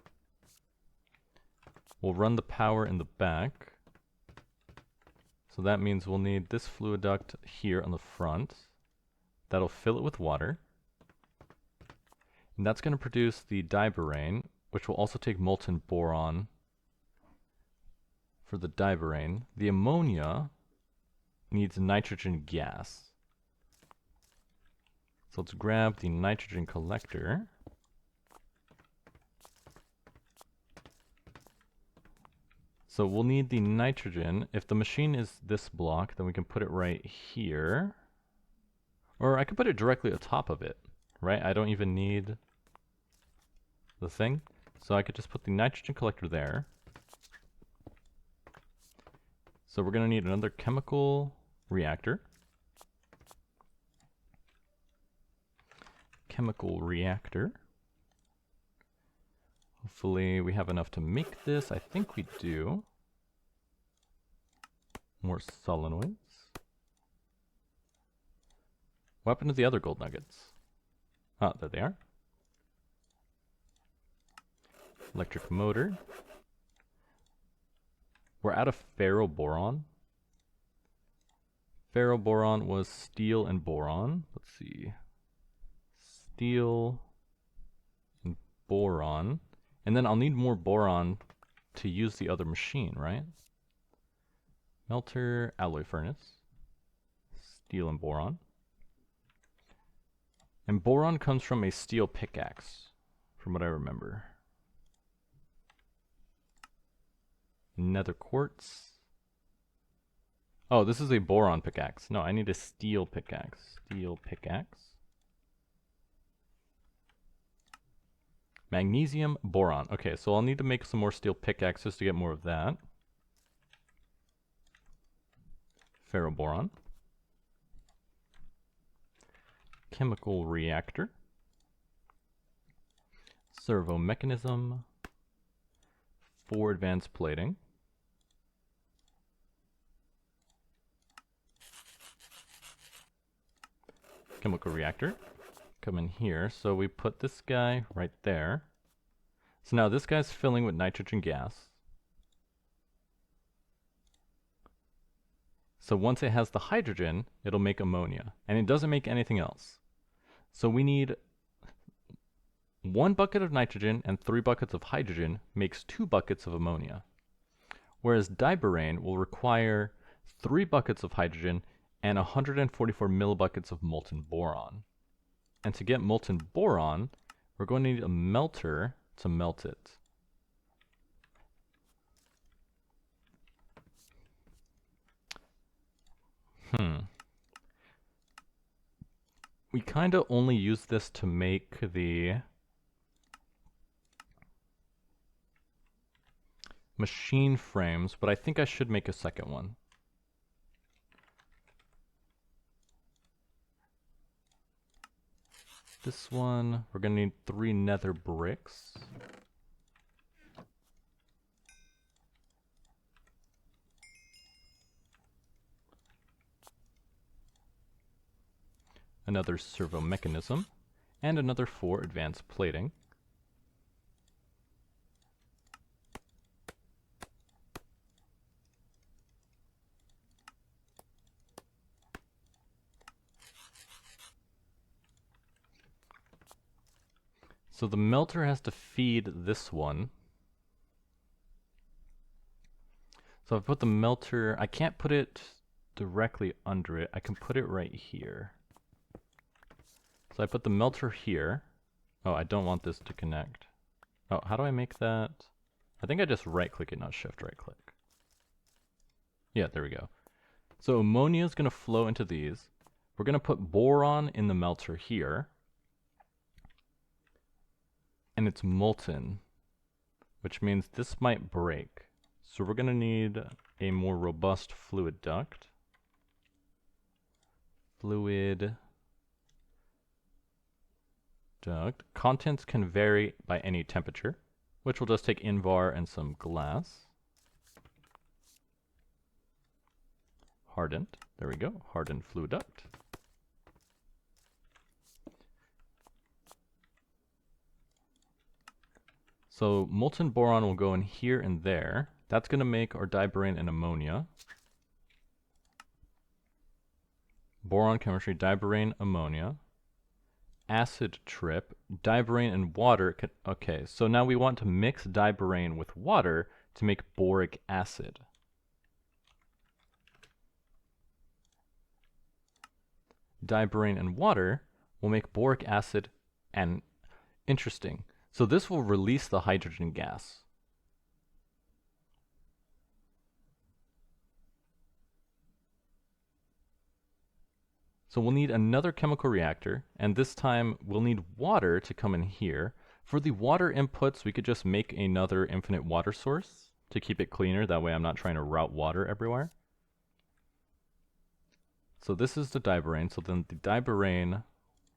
Speaker 1: We'll run the power in the back. So that means we'll need this fluid duct here on the front. That'll fill it with water. And that's going to produce the diborane, which will also take molten boron for the diborane. The ammonia needs nitrogen gas. So let's grab the nitrogen collector. So we'll need the nitrogen. If the machine is this block, then we can put it right here. Or I could put it directly atop of it, right? I don't even need the thing. So I could just put the nitrogen collector there. So we're going to need another chemical reactor. Chemical reactor. Hopefully we have enough to make this. I think we do. More solenoids. What happened to the other gold nuggets? Ah, there they are. Electric motor. We're out of ferroboron. Ferroboron was steel and boron. Let's see. Steel and boron. And then I'll need more boron to use the other machine, right? Melter, alloy furnace. Steel and boron. And boron comes from a steel pickaxe, from what I remember. Nether quartz. Oh, this is a boron pickaxe. No, I need a steel pickaxe. Steel pickaxe. Magnesium, boron. Okay, so I'll need to make some more steel pickaxes to get more of that. Ferroboron. Chemical reactor. Servo mechanism. 4 advanced plating. Chemical reactor. Come in here. So we put this guy right there. So now this guy's filling with nitrogen gas. So once it has the hydrogen, it'll make ammonia. And it doesn't make anything else. So we need 1 bucket of nitrogen and 3 buckets of hydrogen makes 2 buckets of ammonia. Whereas diborane will require 3 buckets of hydrogen and 144 millibuckets of molten boron. And to get molten boron, we're going to need a melter to melt it. We kind of only use this to make the machine frames, but I think I should make a second one. This one, we're going to need 3 nether bricks. Another servo mechanism, and another 4 advanced plating. So the melter has to feed this one. So I put the melter, I can't put it directly under it, I can put it right here. So I put the melter here. Oh, I don't want this to connect. Oh, how do I make that? I think I just right click it, not shift right click. Yeah, there we go. So ammonia is going to flow into these. We're going to put boron in the melter here. And it's molten, which means this might break. So we're going to need a more robust fluid duct. Fluid duct. Contents can vary by any temperature, which will just take Invar and some glass. Hardened. There we go. Hardened fluid duct. So molten boron will go in here and there. That's going to make our diborane and ammonia. boron chemistry, diborane, ammonia, acid trip, diborane and water. Okay, so now we want to mix diborane with water to make boric acid. Diborane and water will make boric acid, and interesting. So this will release the hydrogen gas. So we'll need another chemical reactor, and this time we'll need water to come in here. For the water inputs, we could just make another infinite water source to keep it cleaner. That way I'm not trying to route water everywhere. So this is the diborane. So then the diborane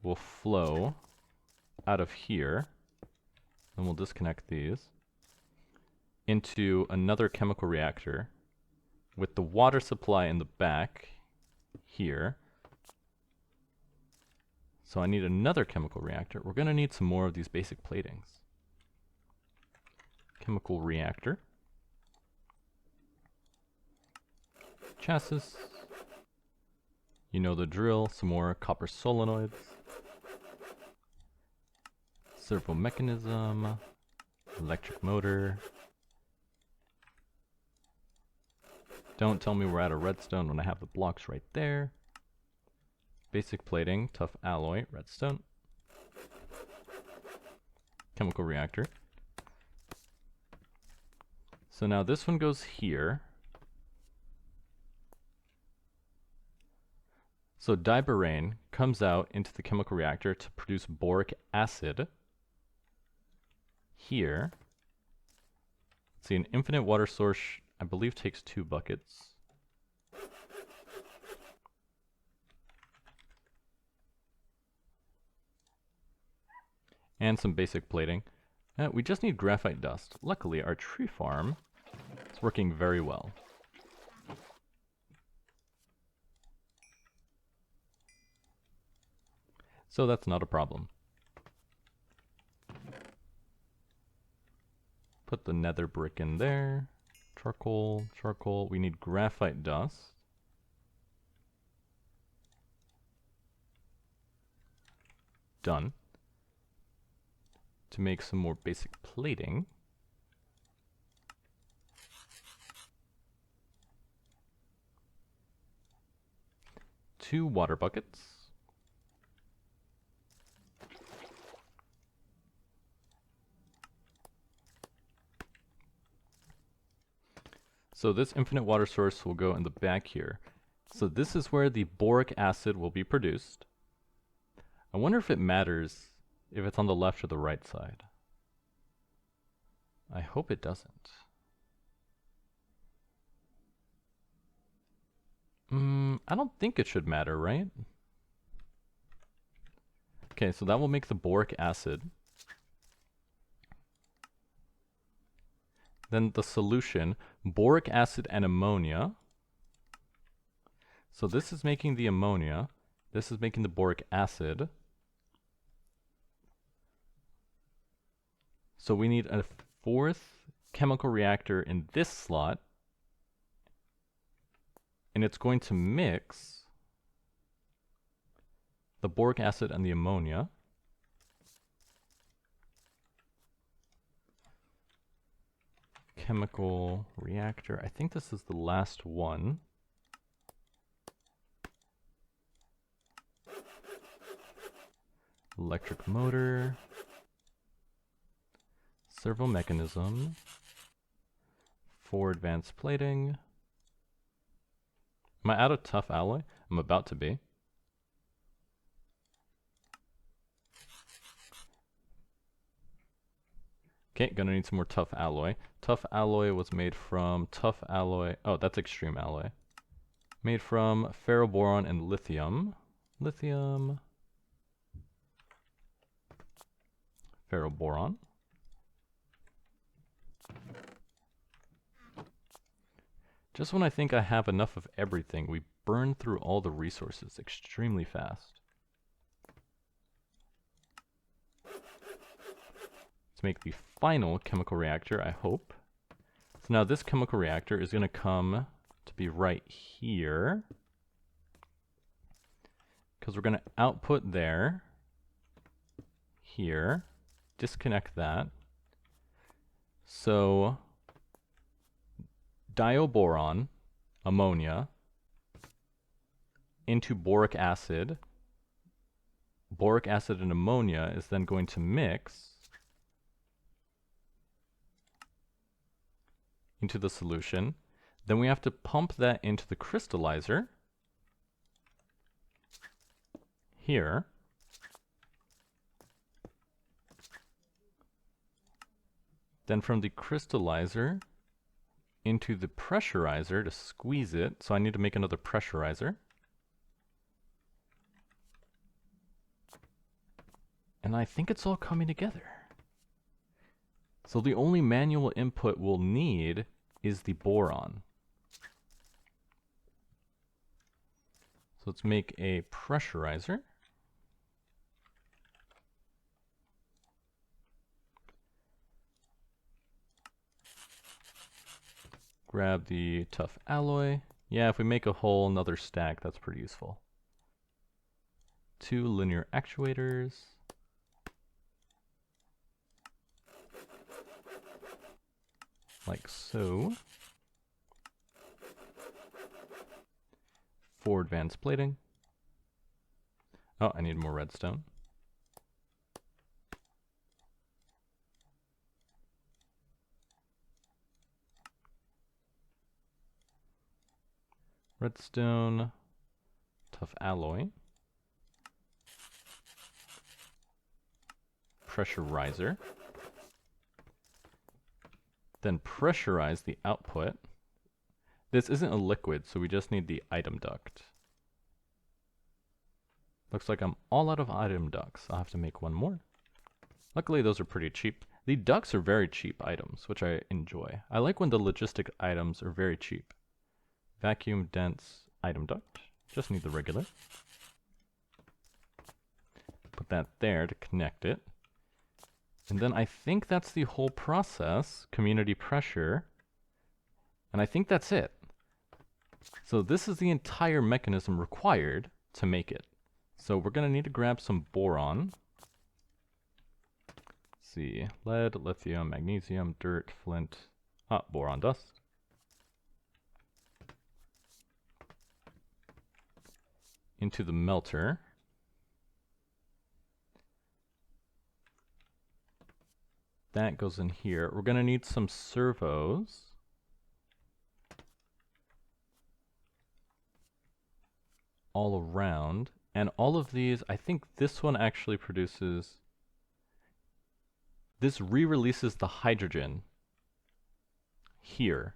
Speaker 1: will flow out of here, and we'll disconnect these, into another chemical reactor with the water supply in the back here. So I need another chemical reactor. We're going to need some more of these basic platings. Chemical reactor. Chassis. You know the drill. Some more copper solenoids. Servo mechanism. Electric motor. Don't tell me we're out of redstone when I have the blocks right there. Basic plating, tough alloy, redstone. Chemical reactor. So now this one goes here. So diborane comes out into the chemical reactor to produce boric acid. Here. Let's see, an infinite water source, I believe, takes 2 buckets. And some basic plating. We just need graphite dust. Luckily, our tree farm is working very well. So that's not a problem. Put the nether brick in there. Charcoal, charcoal. We need graphite dust. Done. To make some more basic plating. Two water buckets. So this infinite water source will go in the back here. So this is where the boric acid will be produced. I wonder if it matters if it's on the left or the right side. I hope it doesn't. I don't think it should matter, right? Okay, so that will make the boric acid. Then the solution, boric acid and ammonia. So this is making the ammonia. This is making the boric acid. So we need a 4th chemical reactor in this slot. And it's going to mix the boric acid and the ammonia. Chemical reactor. I think this is the last one. Electric motor. Servo mechanism. 4 advanced plating. Am I out of tough alloy? I'm about to be. Okay, gonna need some more tough alloy. Tough alloy was made from tough alloy. Oh, that's extreme alloy. Made from ferroboron and lithium. Lithium. Ferroboron. Just when I think I have enough of everything, we burn through all the resources extremely fast. Let's make the final chemical reactor, I hope. So now this chemical reactor is going to come to be right here. because we're going to output there, here, disconnect that. So dioboron, ammonia, into boric acid. Boric acid and ammonia is then going to mix into the solution. Then we have to pump that into the crystallizer here. Then from the crystallizer into the pressurizer to squeeze it. So I need to make another pressurizer. And I think it's all coming together. So the only manual input we'll need is the boron. So let's make a pressurizer. Grab the tough alloy. Yeah, if we make a whole another stack, that's pretty useful. 2 linear actuators. Like so. 4 advanced plating. Oh, I need more redstone. Redstone, tough alloy, pressurizer, then pressurize the output. This isn't a liquid, so we just need the item duct. Looks like I'm all out of item ducts. I'll have to make one more. Luckily, those are pretty cheap. The ducts are very cheap items, which I enjoy. I like when the logistic items are very cheap. Vacuum dense item duct. Just need the regular. Put that there to connect it. And then I think that's the whole process. Community pressure. And I think that's it. So this is the entire mechanism required to make it. So we're going to need to grab some boron. Let's see. Lead, lithium, magnesium, dirt, flint. Boron dust. Into the melter. That goes in here. We're going to need some servos. All around. And all of these, I think this one actually produces... This re-releases the hydrogen here.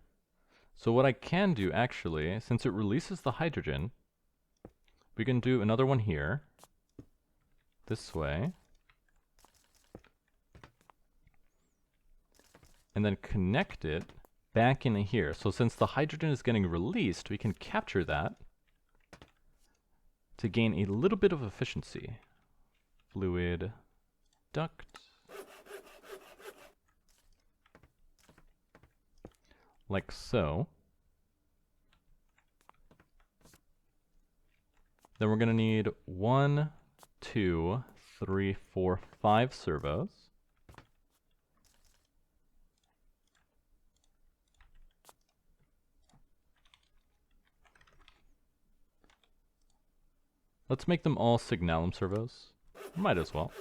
Speaker 1: So what I can do actually, since it releases the hydrogen, we can do another one here, this way, and then connect it back in here. So since the hydrogen is getting released, we can capture that to gain a little bit of efficiency. Fluid duct. Like so. Then we're going to need 1, 2, 3, 4, 5 servos. Let's make them all signalum servos. Might as well.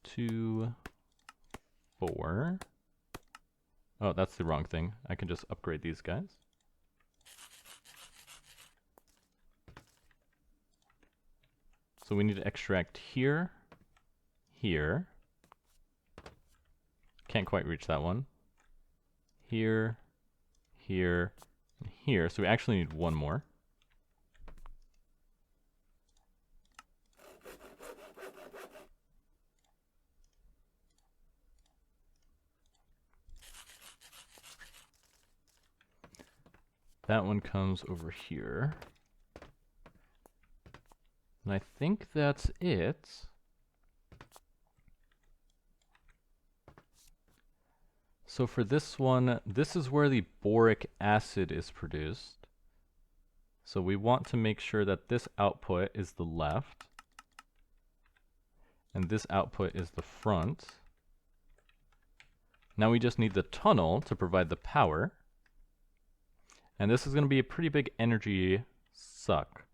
Speaker 1: Two, 4. Oh, that's the wrong thing. I can just upgrade these guys. So we need to extract here, here. Can't quite reach that one. Here, here, and here. So we actually need one more. That one comes over here. And I think that's it. So for this one, this is where the boric acid is produced. So we want to make sure that this output is the left, and this output is the front. Now we just need the tunnel to provide the power. And this is going to be a pretty big energy suck.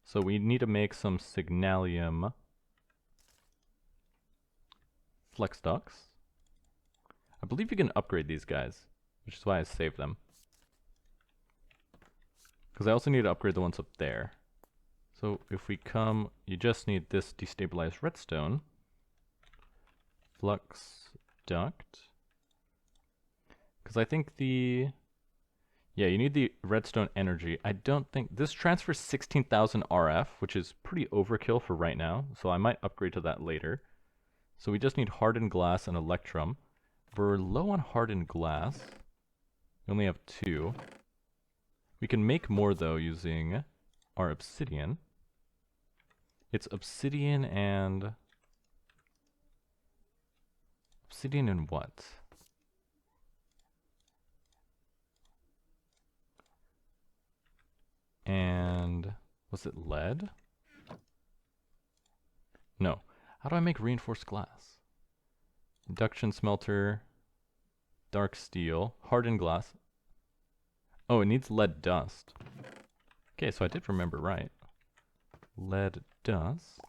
Speaker 1: So we need to make some signalium flex ducts. I believe you can upgrade these guys, which is why I saved them. Because I also need to upgrade the ones up there. So if we come, you just need this destabilized redstone. Flux duct. Because I think yeah, you need the redstone energy. I don't think, this transfers 16,000 RF, which is pretty overkill for right now. So I might upgrade to that later. So we just need hardened glass and electrum. We're low on hardened glass. We only have 2. We can make more though using our obsidian. It's obsidian and what? And was it lead? No. How do I make reinforced glass? Induction smelter, dark steel, hardened glass. Oh, it needs lead dust. Okay, so I did remember right. Lead dust.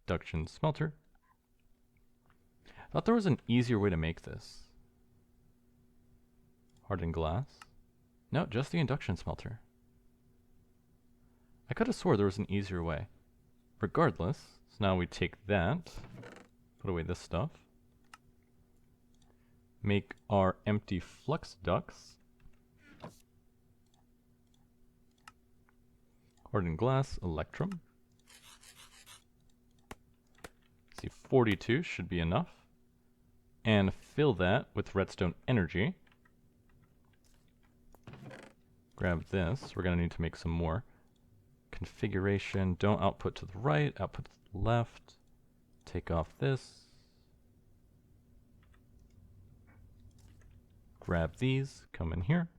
Speaker 1: Induction smelter. I thought there was an easier way to make this. Hardened glass. No, just the induction smelter. I could have swore there was an easier way. Regardless, so now we take that, put away this stuff, make our empty flux ducts, hardened glass, electrum. Let's see, 42 should be enough. And fill that with redstone energy. Grab this, we're going to need to make some more. Configuration, don't output to the right, output to the left. Take off this. Grab these, come in here.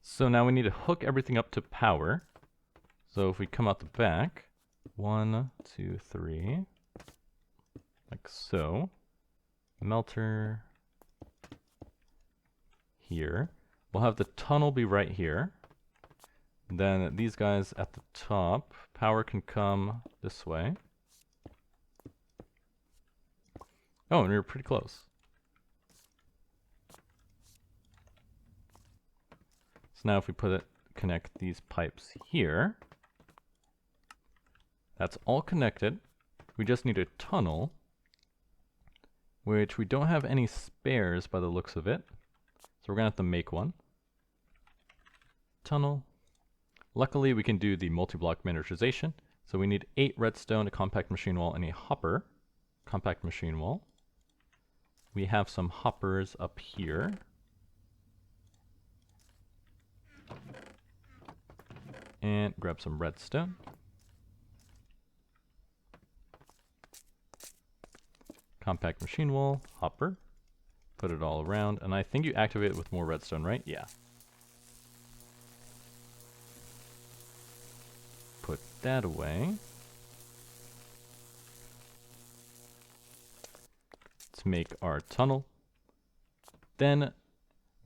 Speaker 1: So now we need to hook everything up to power. So if we come out the back, 1, 2, 3, like so. Melter here. We'll have the tunnel be right here. Then these guys at the top, power can come this way. Oh, and we were pretty close. So now if we connect these pipes here, that's all connected. We just need a tunnel, which we don't have any spares by the looks of it. So we're gonna have to make one. Tunnel. Luckily, we can do the multi-block miniaturization. So we need 8 redstone, a compact machine wall, and a hopper. Compact machine wall. We have some hoppers up here. And grab some redstone. Compact machine wall, hopper. Put it all around, and I think you activate it with more redstone, right? Yeah. Put that away. Let's make our tunnel. Then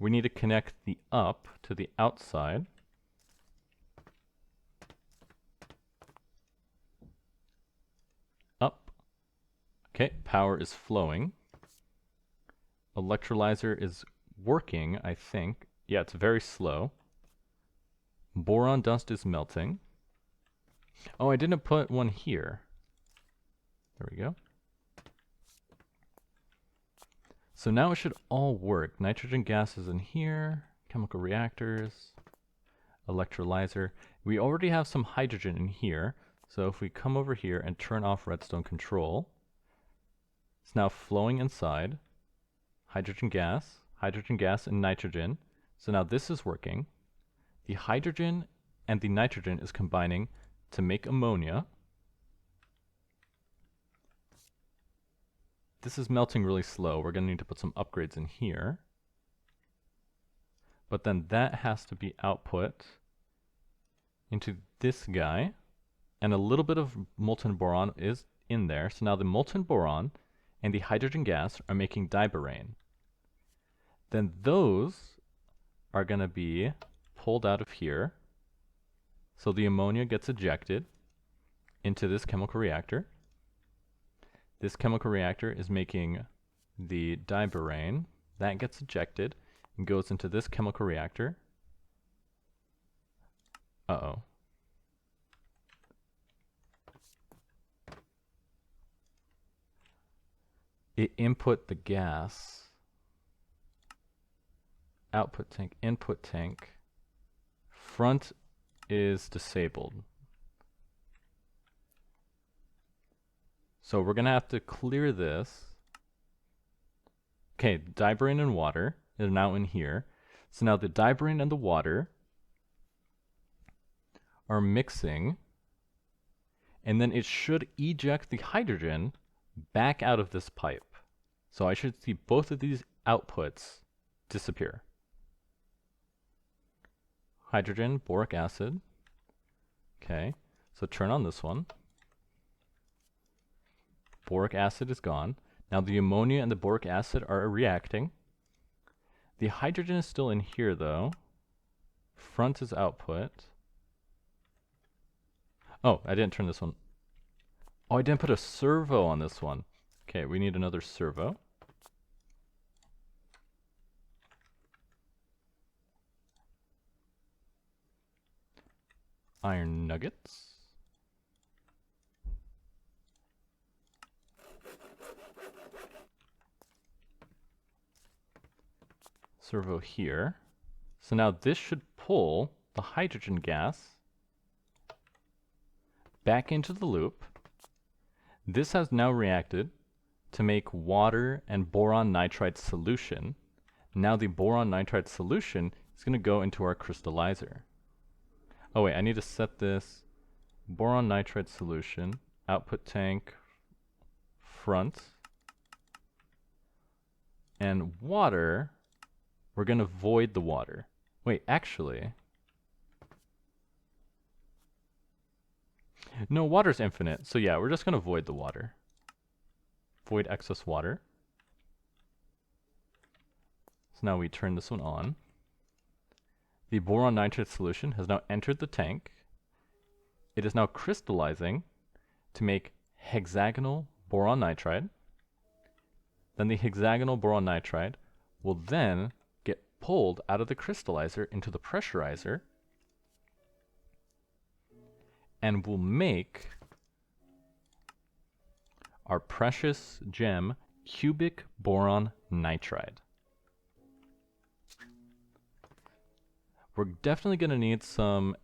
Speaker 1: we need to connect the up to the outside. Up. Okay, power is flowing. Electrolyzer is working, I think. Yeah, it's very slow. Boron dust is melting. Oh, I didn't put one here. There we go. So now it should all work. Nitrogen gas is in here. Chemical reactors. Electrolyzer. We already have some hydrogen in here. So if we come over here and turn off redstone control, it's now flowing inside. Hydrogen gas, and nitrogen. So now this is working. The hydrogen and the nitrogen is combining to make ammonia. This is melting really slow. We're going to need to put some upgrades in here. but then that has to be output into this guy, and a little bit of molten boron is in there. So now the molten boron and the hydrogen gas are making diborane. Then those are going to be pulled out of here. So the ammonia gets ejected into this chemical reactor. This chemical reactor is making the diborane. That gets ejected and goes into this chemical reactor. Uh-oh. It input the gas. Output tank, input tank. Front is disabled. So we're going to have to clear this. Okay, diborane and water is now in here. So now the diborane and the water are mixing, and then it should eject the hydrogen back out of this pipe. So I should see both of these outputs disappear. Hydrogen, boric acid. Okay, so turn on this one. Boric acid is gone. Now the ammonia and the boric acid are reacting. The hydrogen is still in here though. Front is output. Oh, I didn't turn this one. Oh, I didn't put a servo on this one. Okay, we need another servo. Iron nuggets. Servo here. So now this should pull the hydrogen gas back into the loop. This has now reacted to make water and boron nitride solution. Now the boron nitride solution is going to go into our crystallizer. Oh wait, I need to set this boron nitride solution, output tank, front, and water. We're going to void the water. Wait, actually, no, water's infinite. So yeah, we're just going to void the water. Void excess water. So now we turn this one on. The boron nitride solution has now entered the tank. It is now crystallizing to make hexagonal boron nitride. Then the hexagonal boron nitride will then get pulled out of the crystallizer into the pressurizer and will make our precious gem cubic boron nitride. We're definitely going to need some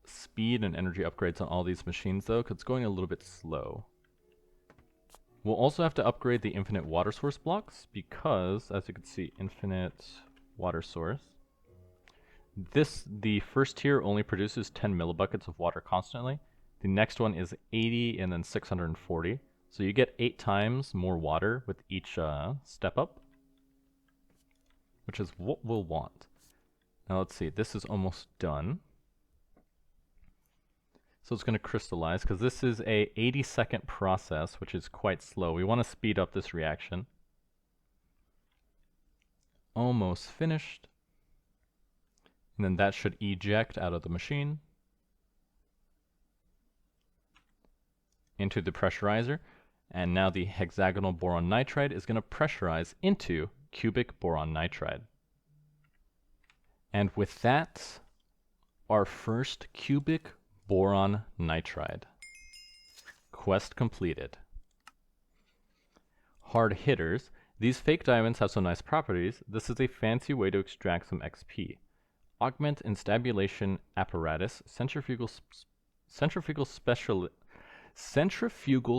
Speaker 1: speed and energy upgrades on all these machines though, because it's going a little bit slow. We'll also have to upgrade the infinite water source blocks because, as you can see, infinite water source. The first tier only produces 10 millibuckets of water constantly. The next one is 80 and then 640. So you get 8 times more water with each step up, which is what we'll want. Now let's see, this is almost done. So it's going to crystallize because this is a 80-second process, which is quite slow. We want to speed up this reaction. Almost finished. And then that should eject out of the machine into the pressurizer. And now the hexagonal boron nitride is going to pressurize into cubic boron nitride. And with that, our first cubic boron nitride. Quest completed. Hard hitters. These fake diamonds have some nice properties. This is a fancy way to extract some XP. Augment instabulation apparatus, centrifugal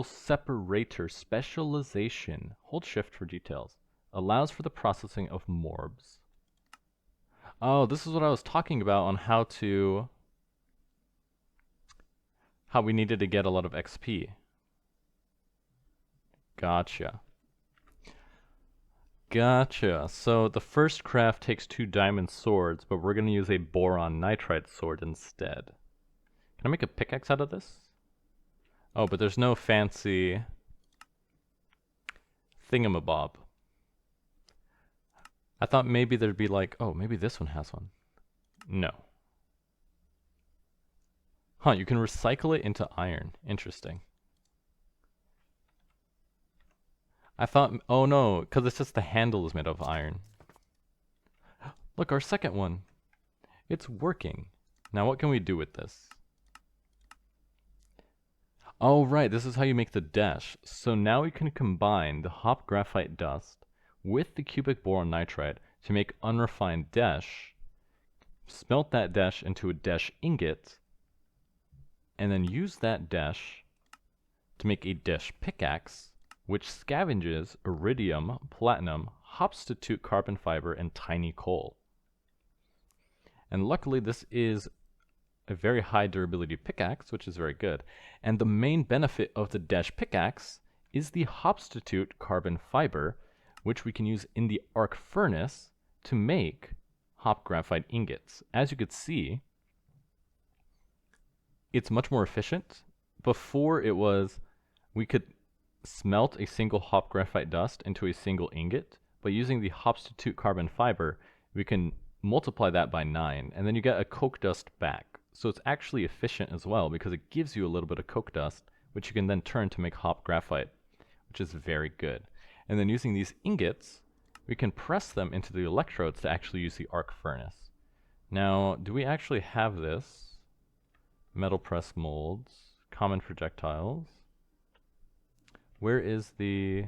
Speaker 1: separator specialization. Hold shift for details. Allows for the processing of morbs. Oh, this is what I was talking about on how we needed to get a lot of XP. Gotcha. Gotcha. So the first craft takes 2 diamond swords, but we're going to use a boron nitride sword instead. Can I make a pickaxe out of this? Oh, but there's no fancy thingamabob. I thought maybe there'd be like, oh, maybe this one has one. No. Huh, you can recycle it into iron. Interesting. I thought, oh no, because it's just the handle is made of iron. Look, our second one. It's working. Now what can we do with this? Oh right, this is how you make the dash. So now we can combine the hop graphite dust with the cubic boron nitride to make unrefined dash, smelt that dash into a dash ingot, and then use that dash to make a dash pickaxe, which scavenges iridium, platinum, hopstitute carbon fiber, and tiny coal. And luckily this is a very high durability pickaxe, which is very good. And the main benefit of the dash pickaxe is the hopstitute carbon fiber, which we can use in the arc furnace to make hop graphite ingots. As you could see, it's much more efficient. Before it was, we could smelt a single hop graphite dust into a single ingot, but using the hopstitute carbon fiber, we can multiply that by 9, and then you get a coke dust back. So it's actually efficient as well because it gives you a little bit of coke dust, which you can then turn to make hop graphite, which is very good. And then using these ingots, we can press them into the electrodes to actually use the arc furnace. Now, do we actually have this? Metal press molds, common projectiles. Where is the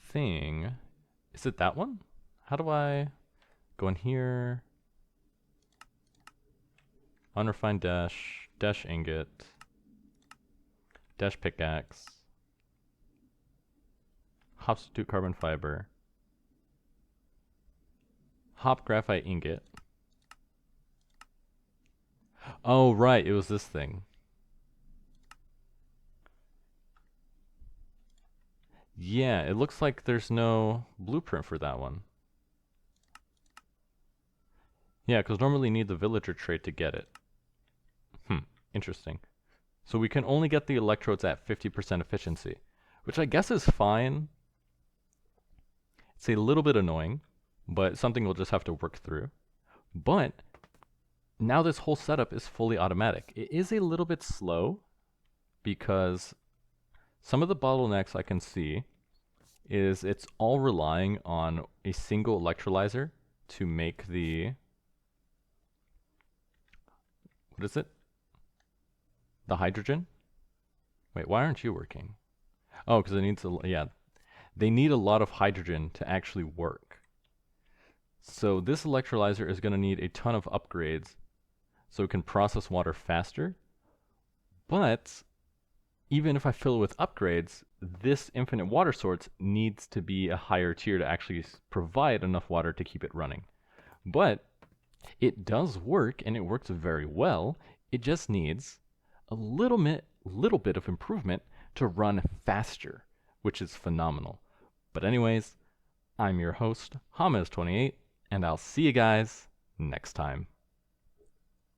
Speaker 1: thing? Is it that one? How do I go in here? Unrefined dash, dash ingot, dash pickaxe, hopstitute carbon fiber, hop graphite ingot. Oh right, it was this thing. Yeah, it looks like there's no blueprint for that one. Yeah, because normally you need the villager trait to get it. Interesting. So we can only get the electrodes at 50% efficiency, which I guess is fine. It's a little bit annoying, but something we'll just have to work through. But now this whole setup is fully automatic. It is a little bit slow because some of the bottlenecks I can see is it's all relying on a single electrolyzer to make the, what is it? The hydrogen? Wait, why aren't you working? Oh, because it needs a, yeah. They need a lot of hydrogen to actually work. So this electrolyzer is going to need a ton of upgrades so it can process water faster. But even if I fill it with upgrades, this infinite water source needs to be a higher tier to actually provide enough water to keep it running. But it does work, and it works very well. It just needs a little bit of improvement to run faster, which is phenomenal. But anyways, I'm your host, Hamez28, and I'll see you guys next time.